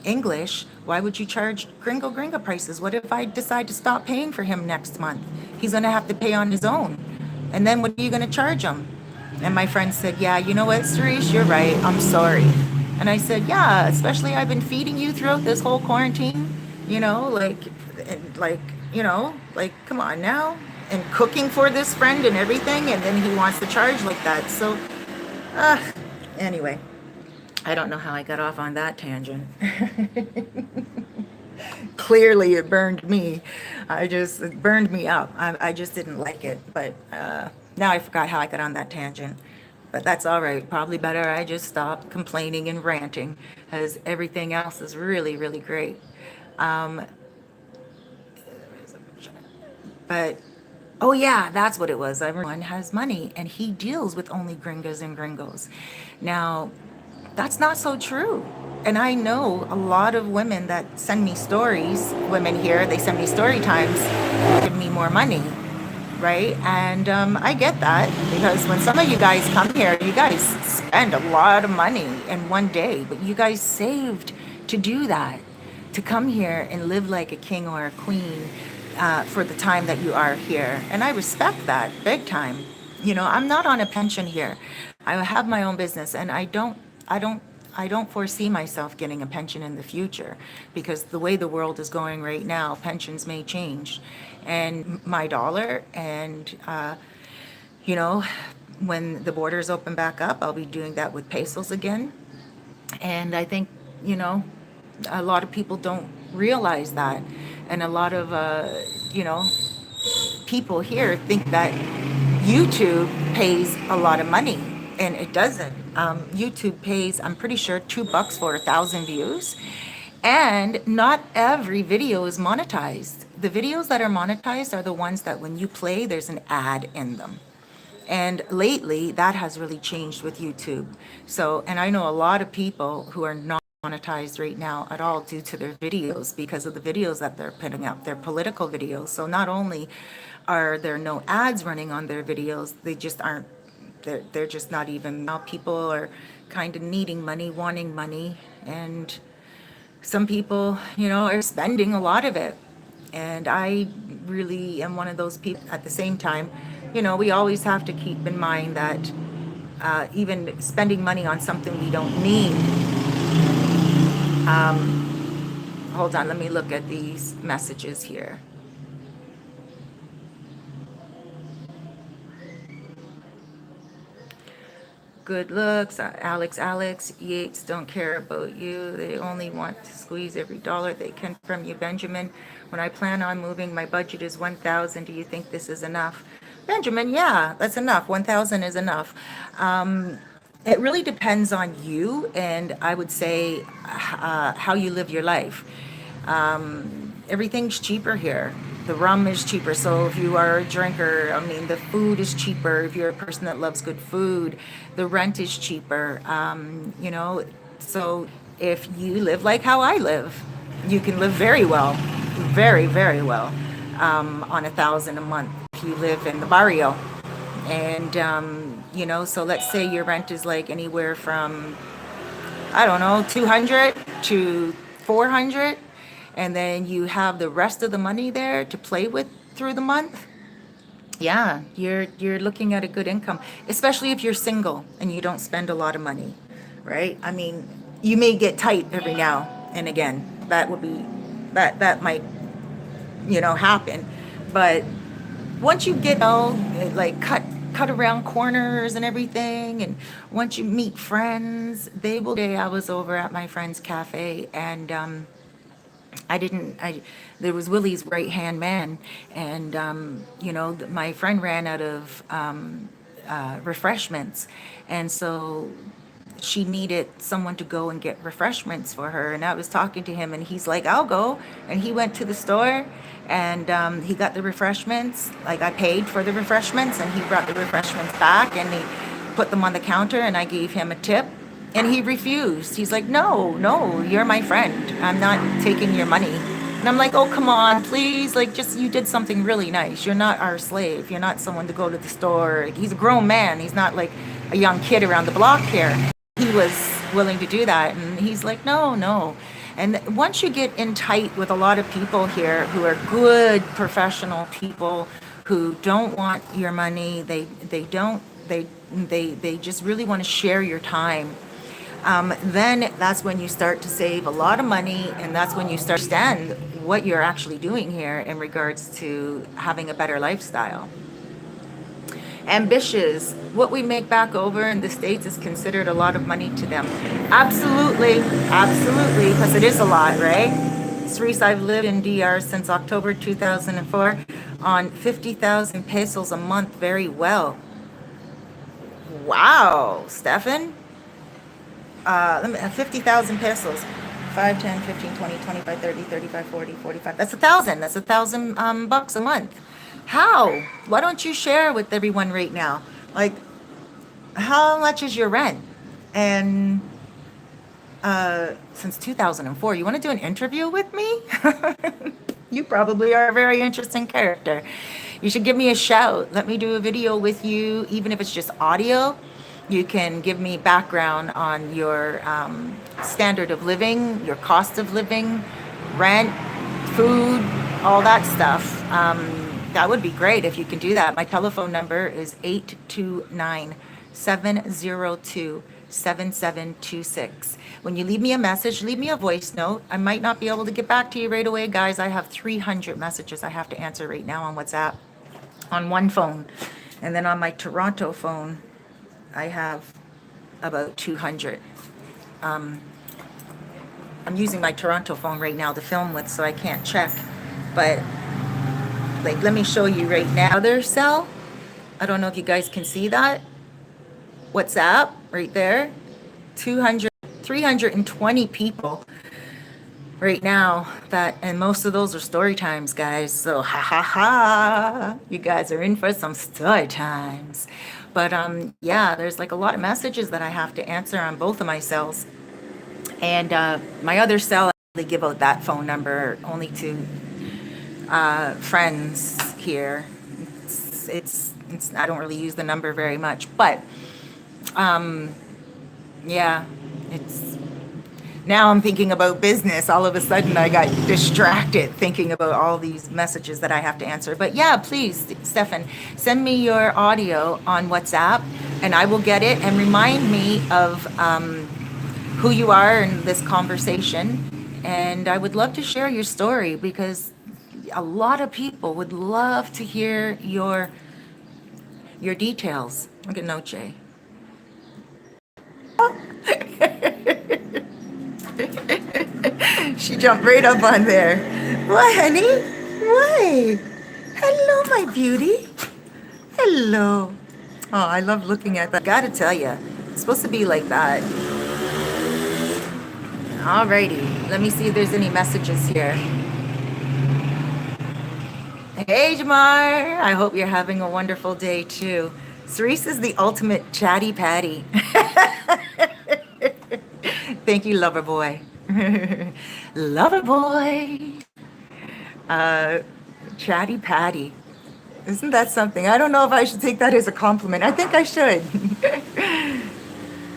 English? Why would you charge gringo prices? What if I decide to stop paying for him next month? He's going to have to pay on his own. And then what are you going to charge him? And my friend said, yeah, you know what, Cerise, you're right. I'm sorry. And I said, yeah, especially I've been feeding you throughout this whole quarantine, like, like, like, come on now. And cooking for this friend and everything. And then he wants to charge like that. So, anyway, I don't know how I got off on that tangent. Clearly it burned me. It burned me up. I just didn't like it. But now I forgot how I got on that tangent. But that's all right. Probably better I just stopped complaining and ranting, as everything else is really, really great. Um, but oh yeah, that's what it was. Everyone has money and he deals with only gringos and gringos. Now, that's not so true. And I know a lot of women that send me stories, women here, they send me story times, give me more money, right? And I get that, because when some of you guys come here, you guys spend a lot of money in one day, but you guys saved to do that, to come here and live like a king or a queen for the time that you are here. And I respect that big time. I'm not on a pension here. I have my own business, and I don't foresee myself getting a pension in the future, because the way the world is going right now, pensions may change. And my dollar, and when the borders open back up, I'll be doing that with pesos again. And I think, a lot of people don't realize that. And a lot of, people here think that YouTube pays a lot of money, and it doesn't. YouTube pays, I'm pretty sure, $2 for 1,000 views, and not every video is monetized. The videos that are monetized are the ones that when you play, there's an ad in them. And lately, that has really changed with YouTube. So, and I know a lot of people who are not monetized right now at all due to their videos, because of the videos that they're putting up, their political videos. So not only are there no ads running on their videos, they just aren't, they're just not even, now people are kind of needing money, wanting money, and some people, are spending a lot of it. And I really am one of those people. At the same time, we always have to keep in mind that even spending money on something we don't need. Hold on, let me look at these messages here. Good looks, Alex, Yates don't care about you. They only want to squeeze every dollar they can from you. Benjamin, when I plan on moving, my budget is 1,000. Do you think this is enough? Benjamin, yeah, that's enough. 1,000 is enough. It really depends on you, and I would say how you live your life. Everything's cheaper here. The rum is cheaper. So if you are a drinker, I mean, the food is cheaper. If you're a person that loves good food, the rent is cheaper. So if you live like how I live, you can live very well, very, very well, on 1,000 a month if you live in the barrio. And You know, so let's say your rent is like anywhere from, I don't know, 200 to 400, and then you have the rest of the money there to play with through the month. Yeah, you're looking at a good income, especially if you're single and you don't spend a lot of money, right? I mean, you may get tight every now and again. That would be that might, happen. But once you get all like cut around corners and everything, and once you meet friends, they will. Day I was over at my friend's cafe, and I didn't. I there was Willie's right hand man, and my friend ran out of refreshments, and so she needed someone to go and get refreshments for her. And I was talking to him, and he's like, "I'll go." And he went to the store, and he got the refreshments. Like, I paid for the refreshments, and he brought the refreshments back, and he put them on the counter, and I gave him a tip. And he refused. He's like, "No, no, you're my friend. I'm not taking your money." And I'm like, "Oh, come on, please. Like, just, you did something really nice. You're not our slave. You're not someone to go to the store." He's a grown man. He's not like a young kid around the block here. He was willing to do that. And he's like, "No, no." And once you get in tight with a lot of people here who are good professional people who don't want your money, they don't, they just really want to share your time, then that's when you start to save a lot of money, and that's when you start to understand what you're actually doing here in regards to having a better lifestyle. Ambitious, what we make back over in the States is considered a lot of money to them. Absolutely, absolutely, because it is a lot, right? Cerise, I've lived in DR since October 2004 on 50,000 pesos a month very well. Wow, Stefan. Let me 50,000 pesos. 5, 10, 15, 20, 25, 30, 35, 40, 45. That's 1,000. That's 1,000 bucks a month. How? Why don't you share with everyone right now? Like, how much is your rent? And since 2004, you want to do an interview with me? You probably are a very interesting character. You should give me a shout. Let me do a video with you, even if it's just audio. You can give me background on your standard of living, your cost of living, rent, food, all that stuff. That would be great if you can do that. My telephone number is 829-702-7726. When you leave me a message, leave me a voice note. I might not be able to get back to you right away, guys. I have 300 messages I have to answer right now on WhatsApp on one phone. And then on my Toronto phone, I have about 200. I'm using my Toronto phone right now to film with, so I can't check. But like, let me show you right now. Other cell. I don't know if you guys can see that. WhatsApp right there. 320 people right now, and most of those are story times, guys. So ha ha ha, you guys are in for some story times. But yeah, there's like a lot of messages that I have to answer on both of my cells. And my other cell, I give out that phone number only to friends here. It's I don't really use the number very much, but yeah, it's now I'm thinking about business. All of a sudden, I got distracted thinking about all these messages that I have to answer. But yeah, please, Stefan, send me your audio on WhatsApp, and I will get it. And remind me of who you are in this conversation. And I would love to share your story, because a lot of people would love to hear your details. Look at Noche. She jumped right up on there. What, honey? What? Hello, my beauty. Hello. Oh, I love looking at that. Gotta tell you, it's supposed to be like that. Alrighty, let me see if there's any messages here. Hey, Jamar. I hope you're having a wonderful day too. Cerise is the ultimate chatty patty. Thank you, lover boy. Lover boy. Chatty patty. Isn't that something? I don't know if I should take that as a compliment. I think I should.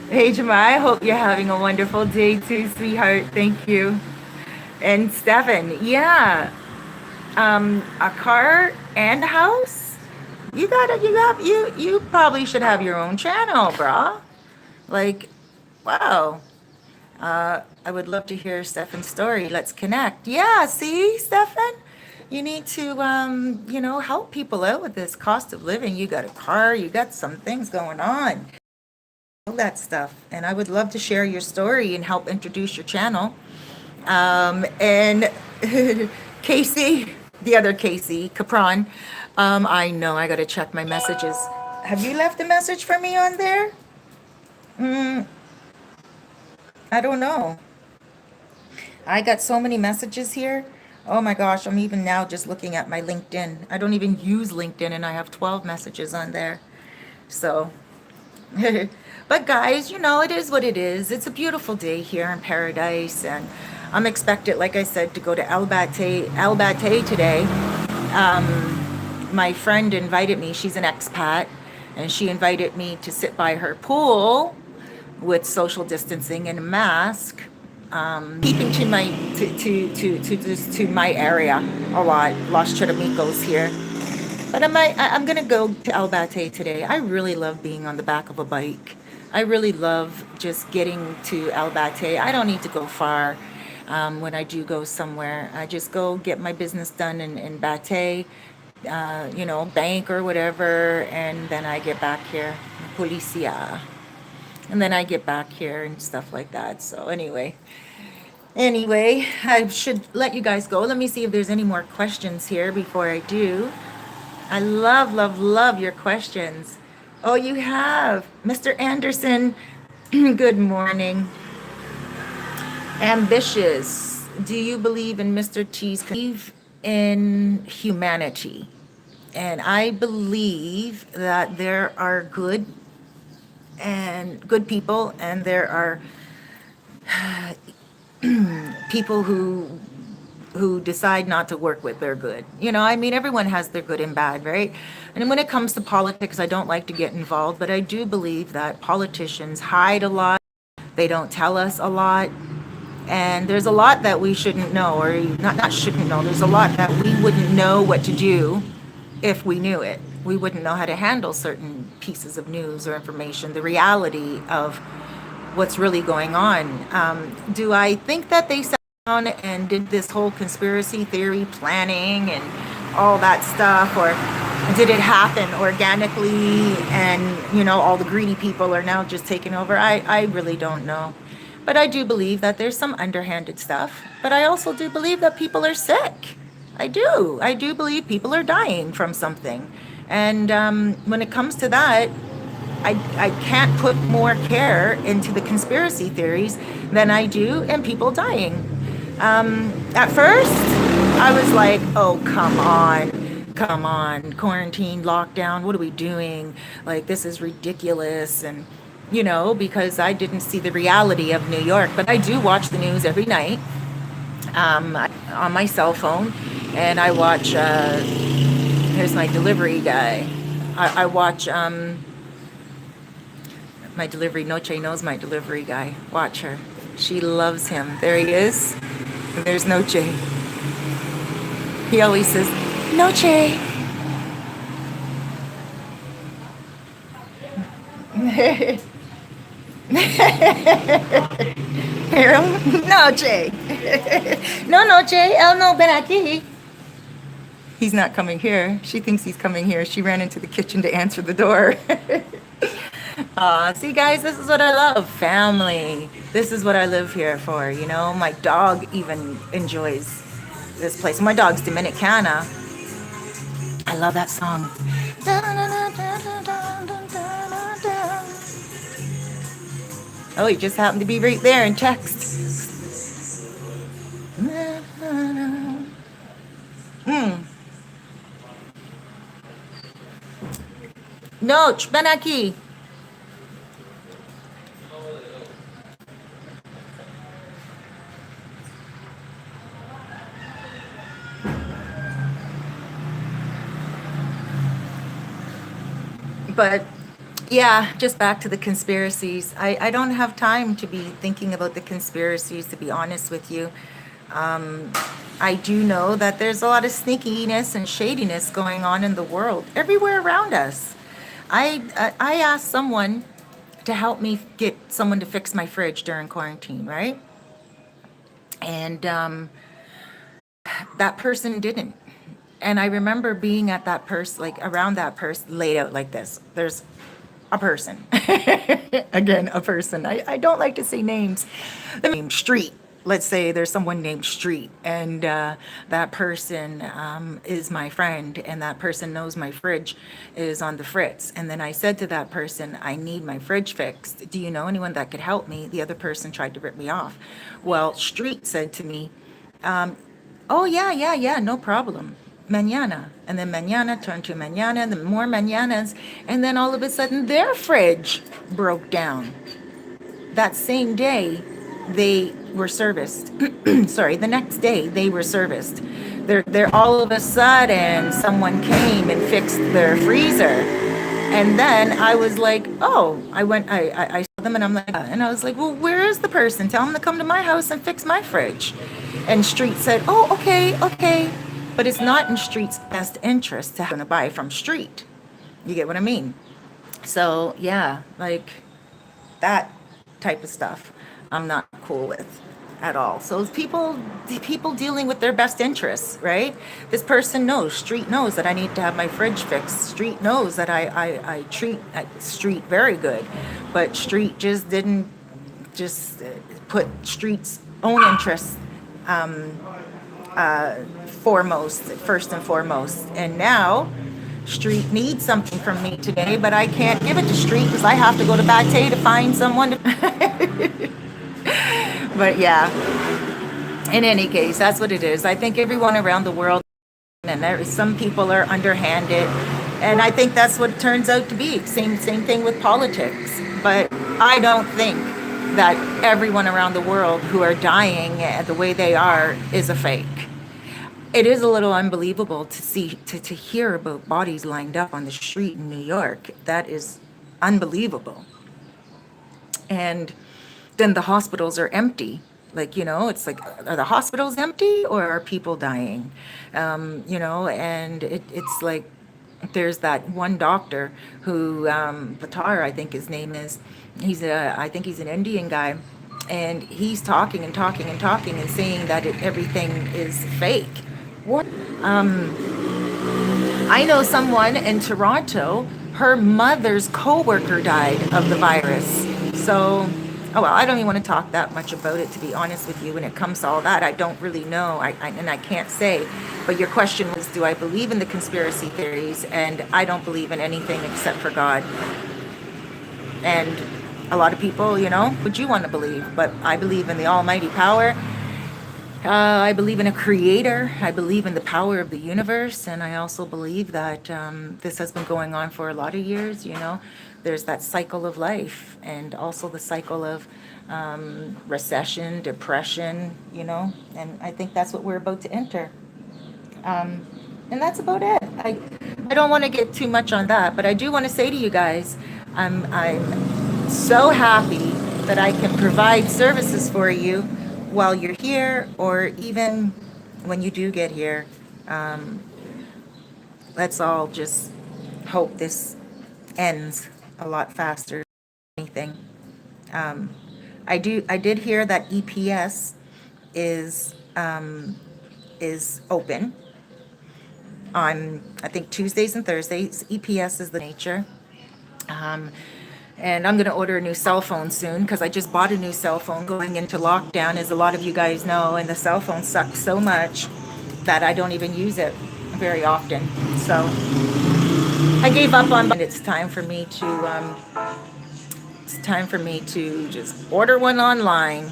Hey, Jemima, I hope you're having a wonderful day too, sweetheart. Thank you. And Stefan, yeah, a car and a house. You probably should have your own channel, brah. Like, wow. I would love to hear Stefan's story. Let's connect. Yeah, see, Stefan, you need to, help people out with this cost of living. You got a car, you got some things going on, all that stuff. And I would love to share your story and help introduce your channel. And Casey, the other Casey, Capron, I know I got to check my messages. Have you left a message for me on there? Mm, I don't know. I got so many messages here. Oh my gosh, I'm even now just looking at my LinkedIn. I don't even use LinkedIn and I have 12 messages on there. So, but guys, it is what it is. It's a beautiful day here in paradise and I'm expected, like I said, to go to El Bate today. My friend invited me. She's an expat and she invited me to sit by her pool with social distancing and a mask, keeping to my to my area a lot. Los Charamicos here, but I'm gonna go to El Bate today. I really love being on the back of a bike. I really love just getting to El Bate. I don't need to go far. When I do go somewhere, I just go get my business done in Bate, bank or whatever, and then I get back here, policia. And then I get back here and stuff like that. So anyway, I should let you guys go. Let me see if there's any more questions here before I do. I love, love, love your questions. Oh, you have. Mr. Anderson, good morning. Ambitious. Do you believe in Mr. T's? Believe in humanity. And I believe that there are good people and there are people who decide not to work with their good. Everyone has their good and bad, right? And when it comes to politics, I don't like to get involved, but I do believe that politicians hide a lot. They don't tell us a lot. And there's a lot that we shouldn't know, or not shouldn't know. There's a lot that we wouldn't know what to do if we knew it. We wouldn't know how to handle certain pieces of news or information, the reality of what's really going on. Do I think that they sat down and did this whole conspiracy theory planning and all that stuff, or did it happen organically and, all the greedy people are now just taking over? I really don't know. But I do believe that there's some underhanded stuff. But I also do believe that people are sick. I do. I do believe people are dying from something. And when it comes to that, I can't put more care into the conspiracy theories than I do in people dying. At first, I was like, oh, come on, quarantine, lockdown, what are we doing? Like, this is ridiculous. And, because I didn't see the reality of New York. But I do watch the news every night on my cell phone. And I watch, here's my delivery guy. I watch my delivery, Noche knows my delivery guy. Watch her. She loves him. There he is. And there's Noche. He always says, Noche. Noche. No, Noche. Él no ven aquí. He's not coming here. She thinks he's coming here. She ran into the kitchen to answer the door. See, guys, this is what I love. Family. This is what I live here for, My dog even enjoys this place. My dog's Dominicana. I love that song. Oh, he just happened to be right there in text. No, ven aquí. But yeah, just back to the conspiracies. I don't have time to be thinking about the conspiracies, to be honest with you. I do know that there's a lot of sneakiness and shadiness going on in the world, everywhere around us. I asked someone to help me get someone to fix my fridge during quarantine, right? And that person didn't. And I remember being at that person, like around that person, laid out like this. There's a person. Again, a person. I don't like to say names. The name Street. Let's say there's someone named Street, and that person is my friend, and that person knows my fridge is on the fritz. And then I said to that person, I need my fridge fixed. Do you know anyone that could help me? The other person tried to rip me off. Well, Street said to me, oh, yeah, yeah, yeah, no problem. Mañana. And then mañana turned to mañana, and then more mañanas. And then all of a sudden, their fridge broke down. That same day, they were serviced. Sorry, the next day, they were serviced. They're all of a sudden, someone came and fixed their freezer. And then I was like, oh, I saw them and I'm like, and I was like, well, where is the person? Tell them to come to my house and fix my fridge. And Street said, oh, okay, okay. But it's not in Street's best interest to have to buy from Street. You get what I mean? So yeah, like that type of stuff, I'm not cool with at all. So people dealing with their best interests, right? This person knows, Street knows that I need to have my fridge fixed. Street knows that I treat Street very good, but Street just didn't just put Street's own interests first and foremost. And now Street needs something from me today, but I can't give it to Street because I have to go to Bate to find someone to. But yeah, in any case, that's what it is. I think everyone around the world, and some people are underhanded, and I think that's what it turns out to be. Same thing with politics. But I don't think that everyone around the world who are dying the way they are is a fake. It is a little unbelievable to hear about bodies lined up on the street in New York. That is unbelievable. And then the hospitals are empty. Like, it's like, are the hospitals empty or are people dying? And it's like, there's that one doctor who, Batar, I think his name is, I think he's an Indian guy. And he's talking and talking and talking and saying that everything is fake. What? I know someone in Toronto, her mother's coworker died of the virus. So, oh well, I don't even want to talk that much about it, to be honest with you. When it comes to all that, I don't really know, and I can't say. But your question was, do I believe in the conspiracy theories? And I don't believe in anything except for God. And a lot of people, would you want to believe? But I believe in the almighty power. I believe in a creator. I believe in the power of the universe. And I also believe that this has been going on for a lot of years. There's that cycle of life and also the cycle of recession, depression, and I think that's what we're about to enter. And that's about it. I don't want to get too much on that, but I do want to say to you guys, I'm so happy that I can provide services for you while you're here, or even when you do get here. Let's all just hope this ends a lot faster than anything. I did hear that EPS is open on, I think, Tuesdays and Thursdays. EPS is the nature. And I'm going to order a new cell phone soon because I just bought a new cell phone going into lockdown, as a lot of you guys know, and the cell phone sucks so much that I don't even use it very often. So I gave up on it. It's time for me to just order one online.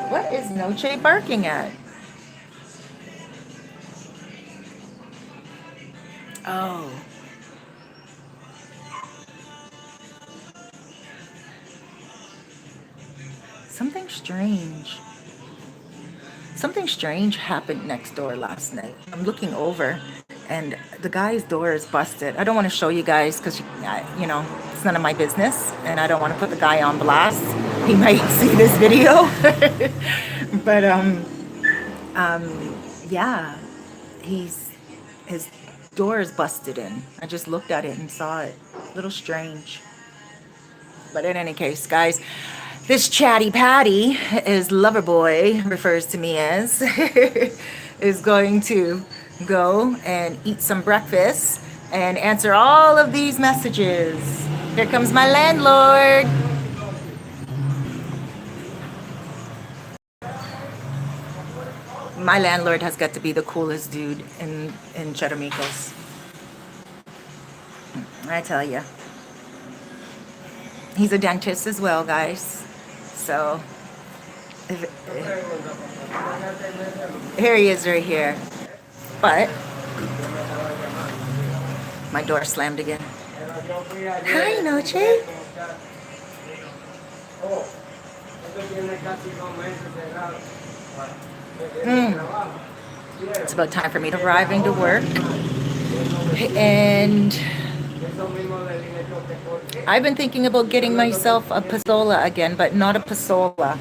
What is Noche barking at? Oh. Something strange. Something strange happened next door last night. I'm looking over and the guy's door is busted. I don't want to show you guys because, you know, it's none of my business, and I don't want to put the guy on blast. He might see this video. But yeah, his door is busted in. I just looked at it and saw it. A little strange. But in any case, guys, this chatty patty, as Loverboy refers to me as, is going to go and eat some breakfast and answer all of these messages. Here comes my landlord. My landlord has got to be the coolest dude in Charamicos. I tell you. He's a dentist as well, guys. So, here he is right here. But, my door slammed again. Hi, Noche. It's about time for me to arriving to work. And I've been thinking about getting myself a Pasola again, but not a Pasola.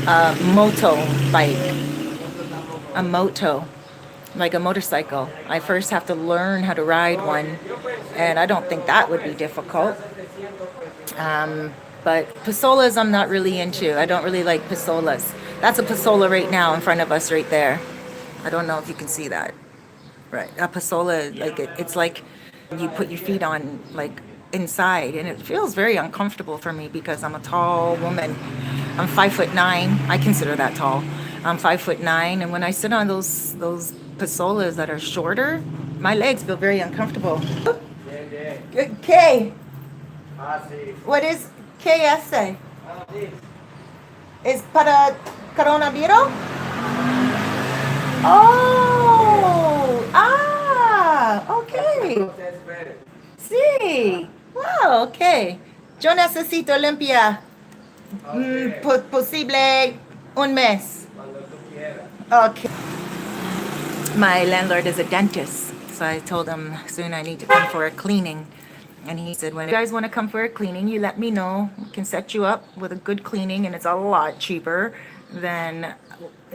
A moto bike. A moto. Like a motorcycle. I first have to learn how to ride one, and I don't think that would be difficult. But Pasolas I'm not really into. I don't really like Pasolas. That's a Pasola right now in front of us right there. I don't know if you can see that. Right. A Pasola, like it's like you put your feet on like inside, and it feels very uncomfortable for me because I'm a tall woman. I'm 5'9". I consider that tall. I'm 5'9", and when I sit on those Pasolas that are shorter, my legs feel very uncomfortable. K. What is KS? Es para coronavirus? Oh, okay. Sí. Wow, okay. Yo necesito limpiar. Posible un mes. Okay. My landlord is a dentist, so I told him soon I need to come for a cleaning. And he said, when you guys want to come for a cleaning, you let me know. We can set you up with a good cleaning, and it's a lot cheaper than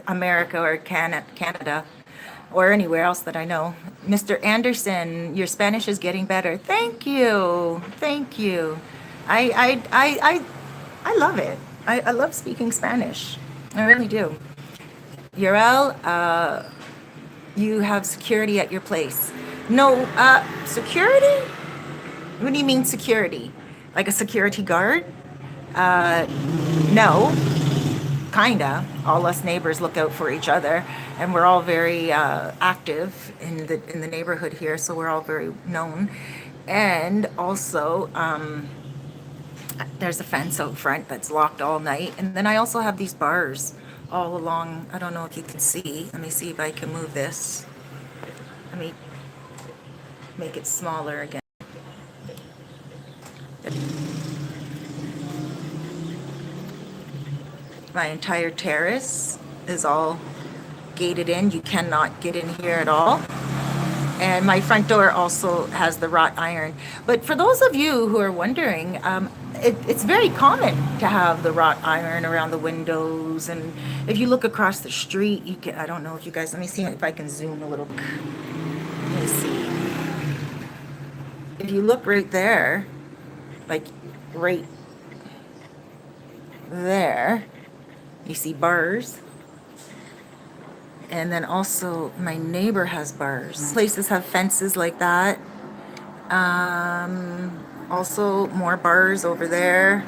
America or Canada or anywhere else that I know. Mr. Anderson, your Spanish is getting better. Thank you. Thank you. I love it. I love speaking Spanish. I really do. Urel, you have security at your place. No, security? What do you mean security? Like a security guard? No. Kinda. All us neighbors look out for each other, and we're all very active in the neighborhood here, so we're all very known. And also, there's a fence out front that's locked all night, and then I also have these bars all along. I don't know if you can see. Let me see if I can move this. Let me make it smaller again. My entire terrace is all gated in. You cannot get in here at all. And my front door also has the wrought iron. But for those of you who are wondering, it's very common to have the wrought iron around the windows. And if you look across the street, you can, I don't know if you guys, let me see if I can zoom a little. Let me see. If you look right there, like right there, you see bars. And then also my neighbor has bars. Places have fences like that. Also more bars over there.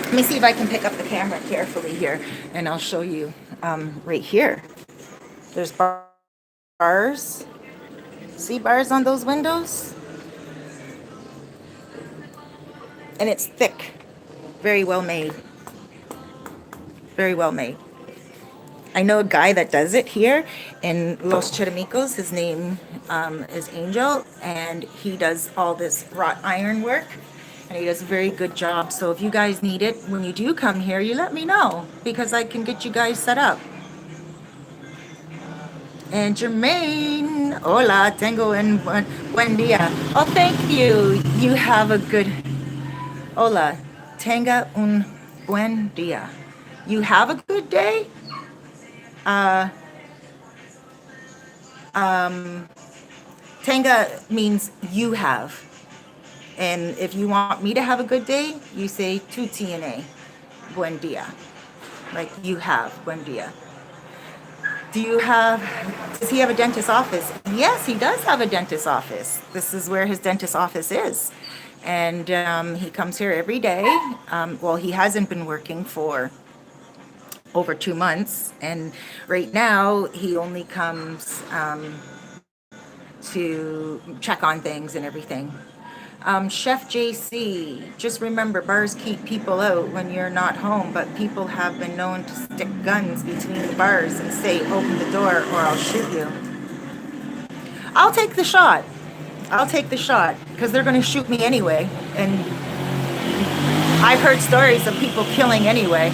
Let me see if I can pick up the camera carefully here, and I'll show you right here. There's bars. See bars on those windows? And it's thick. Very well made. Very well made. I know a guy that does it here in Los Charamicos. His name is Angel, and he does all this wrought iron work, and he does a very good job. So if you guys need it, when you do come here, you let me know, because I can get you guys set up. And Jermaine, hola, tengo un buen día. Oh, thank you. You have a good, hola, tenga un buen día. You have a good day? Uh, um, tenga means you have. And if you want me to have a good day, you say tu tiene buen día. Like you have buen día. Do you have, does he have a dentist office? Yes, he does have a dentist office. This is where his dentist office is. And he comes here every day. Well, he hasn't been working for over 2 months. And right now, he only comes to check on things and everything. Chef JC, just remember bars keep people out when you're not home, but people have been known to stick guns between the bars and say, open the door or I'll shoot you. I'll take the shot. I'll take the shot because they're going to shoot me anyway. And I've heard stories of people killing anyway.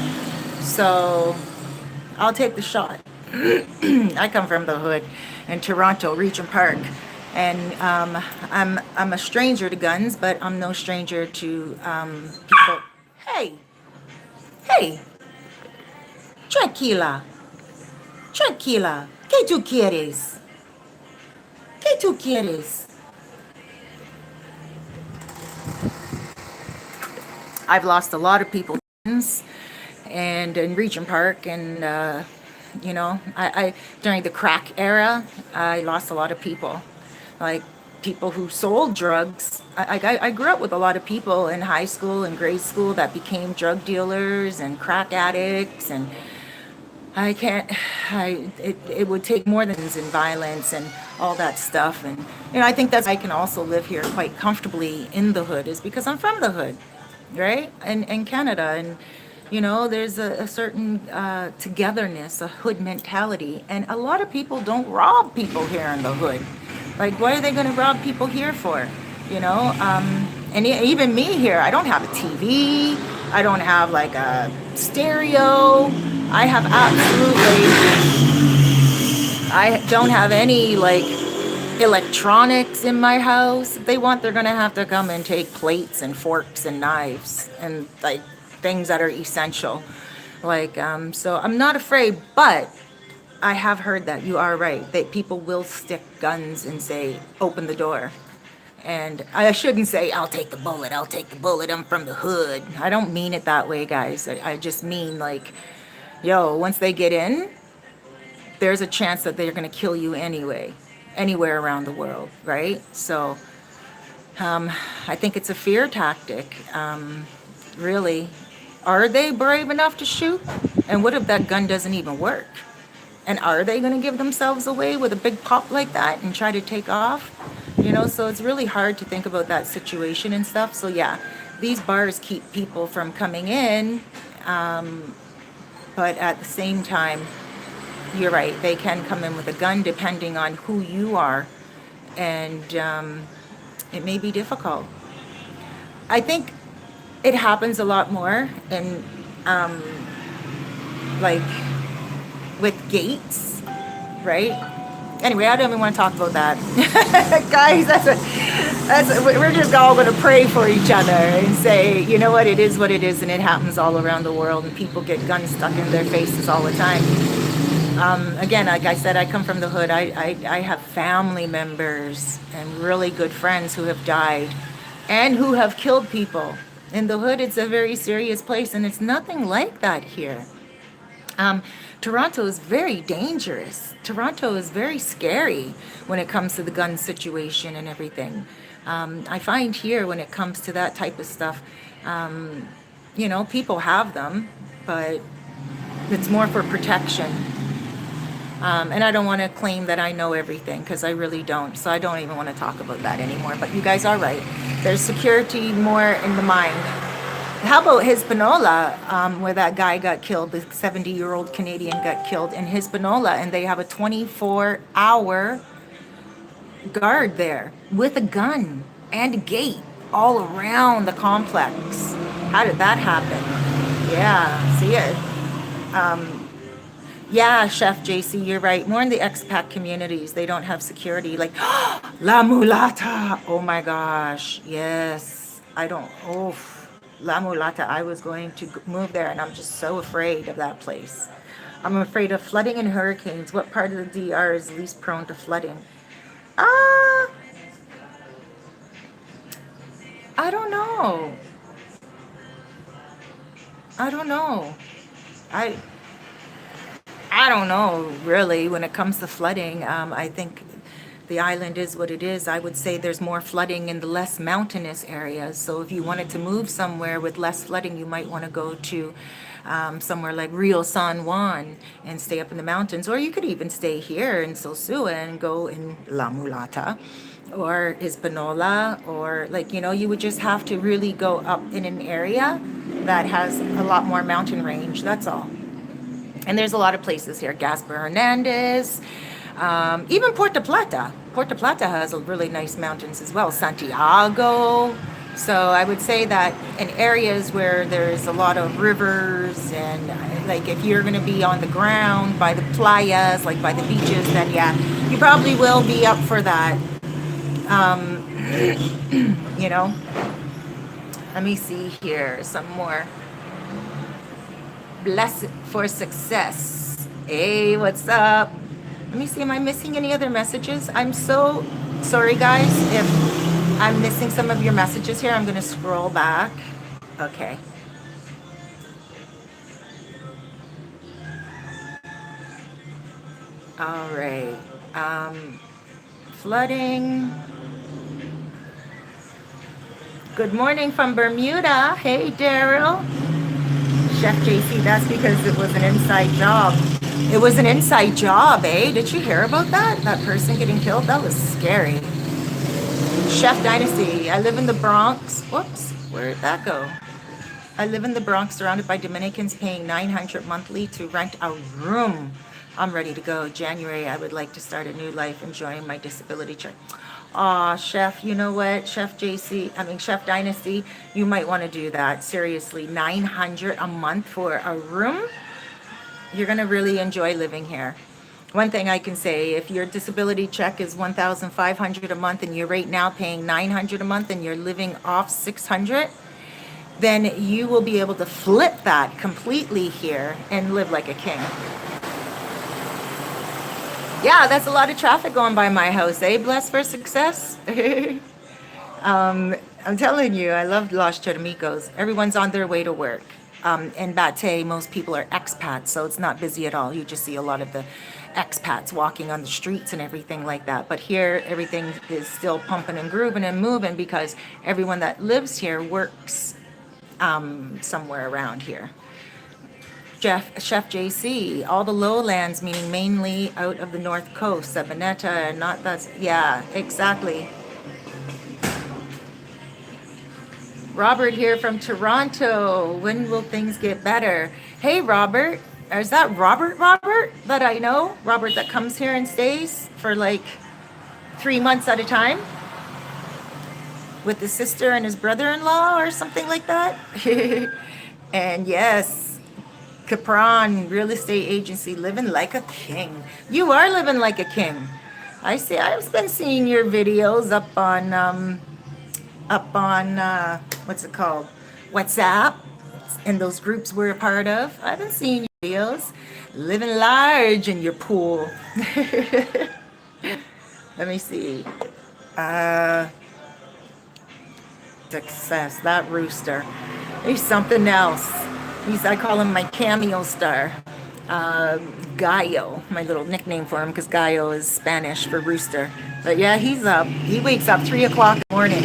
So I'll take the shot. I come from the hood in Toronto, Regent Park. And I'm a stranger to guns, but I'm no stranger to people. Hey, hey, tranquila, tranquila. ¿Qué tú quieres? ¿Qué tú quieres? I've lost a lot of people and in Regent Park, and I during the crack era, I lost a lot of people. Like people who sold drugs. I grew up with a lot of people in high school and grade school that became drug dealers and crack addicts, and I can't. It would take more than and violence and all that stuff, and I think that's I can also live here quite comfortably in the hood is because I'm from the hood, right? And in Canada, and there's a certain togetherness, a hood mentality, and a lot of people don't rob people here in the hood. Like, what are they going to rob people here for? And even me here, I don't have a TV. I don't have like a stereo. I have I don't have any like electronics in my house. If they want, they're going to have to come and take plates and forks and knives and like things that are essential. Like, so I'm not afraid, but I have heard that you are right, that people will stick guns and say, open the door. And I shouldn't say, I'll take the bullet, I'm from the hood. I don't mean it that way, guys. I just mean like, once they get in, there's a chance that they're going to kill you anyway, anywhere around the world, right? So I think it's a fear tactic. Really, are they brave enough to shoot? And what if that gun doesn't even work? And are they going to give themselves away with a big pop like that and try to take off? So it's really hard to think about that situation and stuff. So yeah, these bars keep people from coming in. But at the same time, you're right. They can come in with a gun depending on who you are. And it may be difficult. I think it happens a lot more in like with gates, right? Anyway, I don't even want to talk about that. Guys, we're just all going to pray for each other and say, you know what it is, and it happens all around the world, and people get guns stuck in their faces all the time. Again, like I said, I come from the hood. I have family members and really good friends who have died and who have killed people. In the hood, it's a very serious place, and it's nothing like that here. Toronto is very dangerous. Toronto is very scary when it comes to the gun situation and everything. I find here when it comes to that type of stuff, people have them, but it's more for protection. And I don't want to claim that I know everything because I really don't. So I don't even want to talk about that anymore. But you guys are right. There's security more in the mind. How about Hispaniola, where that guy got killed, the 70-year-old Canadian got killed in Hispaniola, and they have a 24-hour guard there with a gun and a gate all around the complex. How did that happen? Yeah, see it. Yeah, Chef JC, you're right. More in the expat communities, they don't have security. Like, La Mulata. Oh my gosh. Yes. I don't. Oh, La Mulata. I was going to move there and I'm just so afraid of that place. I'm afraid of flooding and hurricanes. What part of the DR is least prone to flooding? Ah, I don't know. I don't know. I I don't know, really, when it comes to flooding. I think the island is what it is. I would say there's more flooding in the less mountainous areas. So if you wanted to move somewhere with less flooding, you might want to go to somewhere like Rio San Juan and stay up in the mountains. Or you could even stay here in Sosua and go in La Mulata or Hispaniola, or like, you would just have to really go up in an area that has a lot more mountain range. That's all. And there's a lot of places here. Gaspar Hernandez, even Puerto Plata. Puerto Plata has a really nice mountains as well. Santiago. So I would say that in areas where there's a lot of rivers and like if you're going to be on the ground by the playas, like by the beaches, then yeah, you probably will be up for that. Um, you know, let me see here. Some more. Blessed for success. Hey, what's up? Let me see. Am I missing any other messages? I'm so sorry, guys. If I'm missing some of your messages here, I'm going to scroll back. Okay. All right. Flooding. Good morning from Bermuda. Hey, Daryl. Chef JC, that's because it was an inside job. It was an inside job, eh? Did you hear about that? That person getting killed? That was scary. Chef Dynasty, I live in the Bronx. Whoops, where'd that go? I live in the Bronx surrounded by Dominicans paying $900 monthly to rent a room. I'm ready to go. January, I would like to start a new life enjoying my disability check. Aw, Chef, you know what? Chef Dynasty, you might want to do that. Seriously, 900 a month for a room? You're going to really enjoy living here. One thing I can say, if your disability check is 1,500 a month and you're right now paying 900 a month and you're living off 600, then you will be able to flip that completely here and live like a king. Yeah, that's a lot of traffic going by my house, eh? Blessed for success. I'm telling you, I love Los Charamicos. Everyone's on their way to work. In Bate, most people are expats, so it's not busy at all. You just see a lot of the expats walking on the streets and everything like that. But here, everything is still pumping and grooving and moving because everyone that lives here works somewhere around here. Chef JC, all the lowlands, meaning mainly out of the north coast, Sabaneta, and not that's, yeah, exactly. Robert here from Toronto. When will things get better? Hey, Robert. Is that Robert that I know? Robert that comes here and stays for like 3 months at a time with his sister and his brother-in-law or something like that. And yes, Capron Real Estate Agency, living like a king. You are living like a king. I see. I've been seeing your videos up on what's it called? WhatsApp, and those groups we're a part of. I've been seeing your videos. Living large in your pool. Let me see. Success. That rooster. He's something else. I call him my cameo star. Gallo, my little nickname for him, because Gallo is Spanish for rooster. But yeah, he's up. He wakes up 3 o'clock in the morning.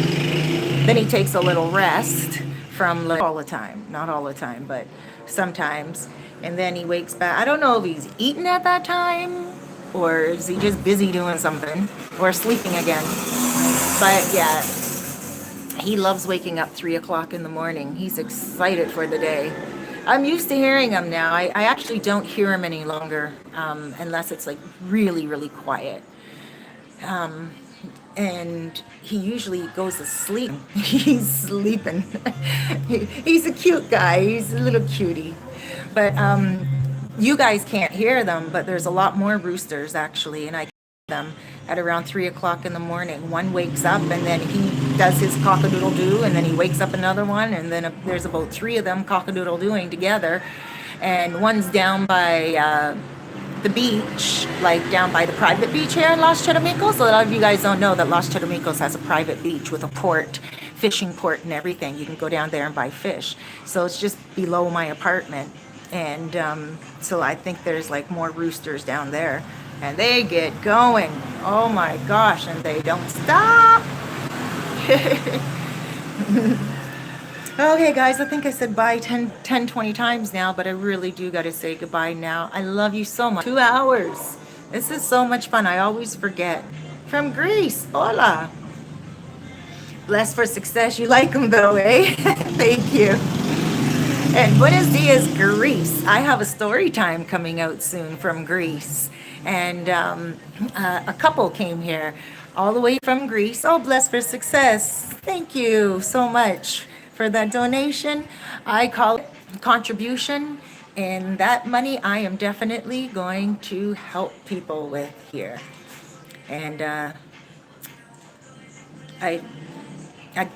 Then he takes a little rest from like all the time. Not all the time, but sometimes. And then he wakes back. I don't know if he's eating at that time or is he just busy doing something or sleeping again. But yeah, he loves waking up 3 o'clock in the morning. He's excited for the day. I'm used to hearing him now. I actually don't hear him any longer unless it's like really, really quiet. And he usually goes to sleep. He's sleeping. He's a cute guy. He's a little cutie. But You guys can't hear them, but there's a lot more roosters actually, and I can hear them at around 3 o'clock in the morning. One wakes up and then he does his cock-a-doodle doo, and then he wakes up another one, and then there's about three of them cock-a-doodle doing together, and one's down by the beach, like down by the private beach here in Los Charamicos. A lot of you guys don't know that Los Charamicos has a private beach with a port, fishing port and everything. You can go down there and buy fish. So it's just below my apartment. And so I think there's like more roosters down there. And they get going. Oh my gosh, and they don't stop. Okay, guys, I think I said bye 20 times now, but I really do got to say goodbye now. I love you so much. 2 hours. This is so much fun. I always forget. From Greece. Hola. Blessed for success. You like them, though, eh? Thank you. And buenos dias, Greece. I have a story time coming out soon from Greece. And a couple came here all the way from Greece. Oh, blessed for success. Thank you so much for that donation. I call it contribution, and that money I am definitely going to help people with here. And I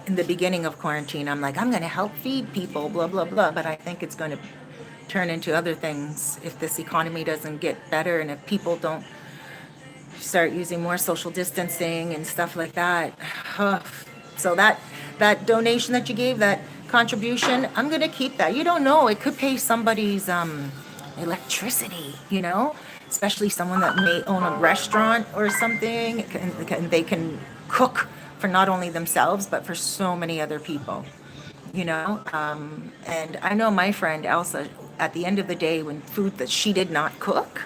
in the beginning of quarantine, I'm like, I'm going to help feed people, blah blah blah, but I think it's going to turn into other things if this economy doesn't get better, and if people don't start using more social distancing and stuff like that. So that donation that you gave, that contribution, I'm gonna keep that. You don't know, it could pay somebody's electricity, especially someone that may own a restaurant or something, and they can cook for not only themselves but for so many other people. And I know my friend Elsa, at the end of the day, when food that she did not cook,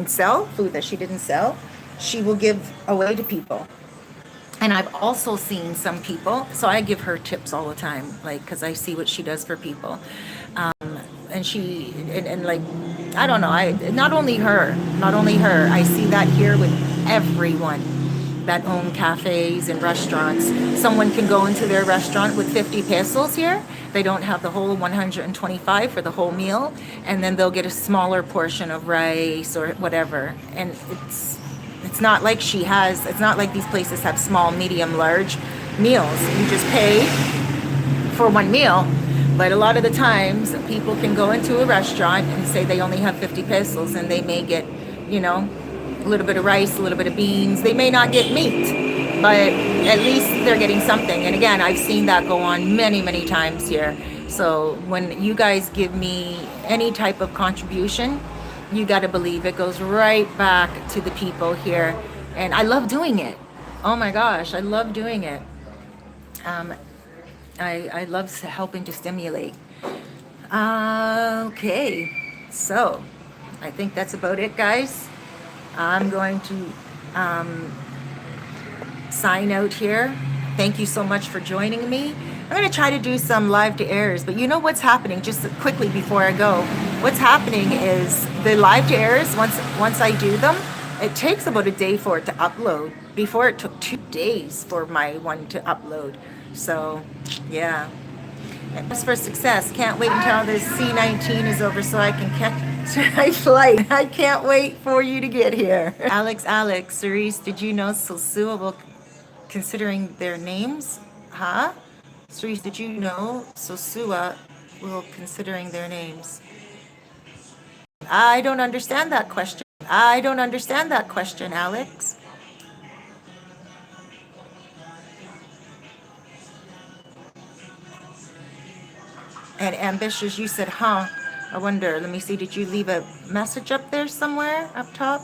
sell food that she didn't sell, she will give away to people. And I've also seen some people, so I give her tips all the time, like, because I see what she does for people. And like, I don't know, not only her, I see that here with everyone that own cafes and restaurants. Someone can go into their restaurant with 50 pesos here. They don't have the whole 125 for the whole meal, and then they'll get a smaller portion of rice or whatever. And it's not like it's not like these places have small, medium, large meals. You just pay for one meal. But a lot of the times, people can go into a restaurant and say they only have 50 pesos, and they may get, a little bit of rice, a little bit of beans. They may not get meat, but at least they're getting something. And again, I've seen that go on many, many times here. So when you guys give me any type of contribution, you got to believe it goes right back to the people here. And I love doing it. Oh my gosh, I love doing it. I love helping to stimulate. Okay, so I think that's about it, guys. I'm going to sign out here. Thank you so much for joining me. I'm going to try to do some live to airs, but you know what's happening, just quickly before I go, what's happening is the live to airs, once I do them, it takes about a day for it to upload. Before, it took 2 days for my one to upload. So yeah, as for success, can't wait until this C-19 is over so I can catch my flight. I can't wait for you to get here. Alex, Cerise, did you know Sosua will, considering their names? Huh? Cerise, did you know Sosua will, considering their names? I don't understand that question. Alex. And ambitious, you said, huh? I wonder, let me see, did you leave a message up there somewhere, up top?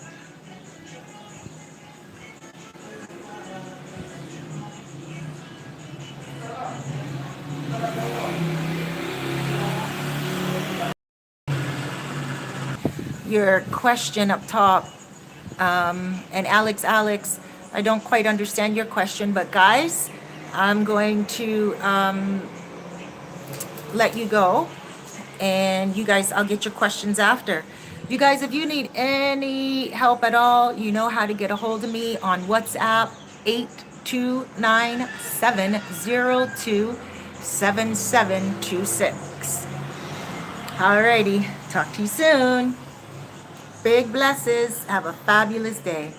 Your question up top. And Alex, I don't quite understand your question, but guys, I'm going to let you go. And you guys, I'll get your questions after. You guys, if you need any help at all, you know how to get a hold of me on WhatsApp, 8297027726. Alrighty, talk to you soon. Big blesses. Have a fabulous day.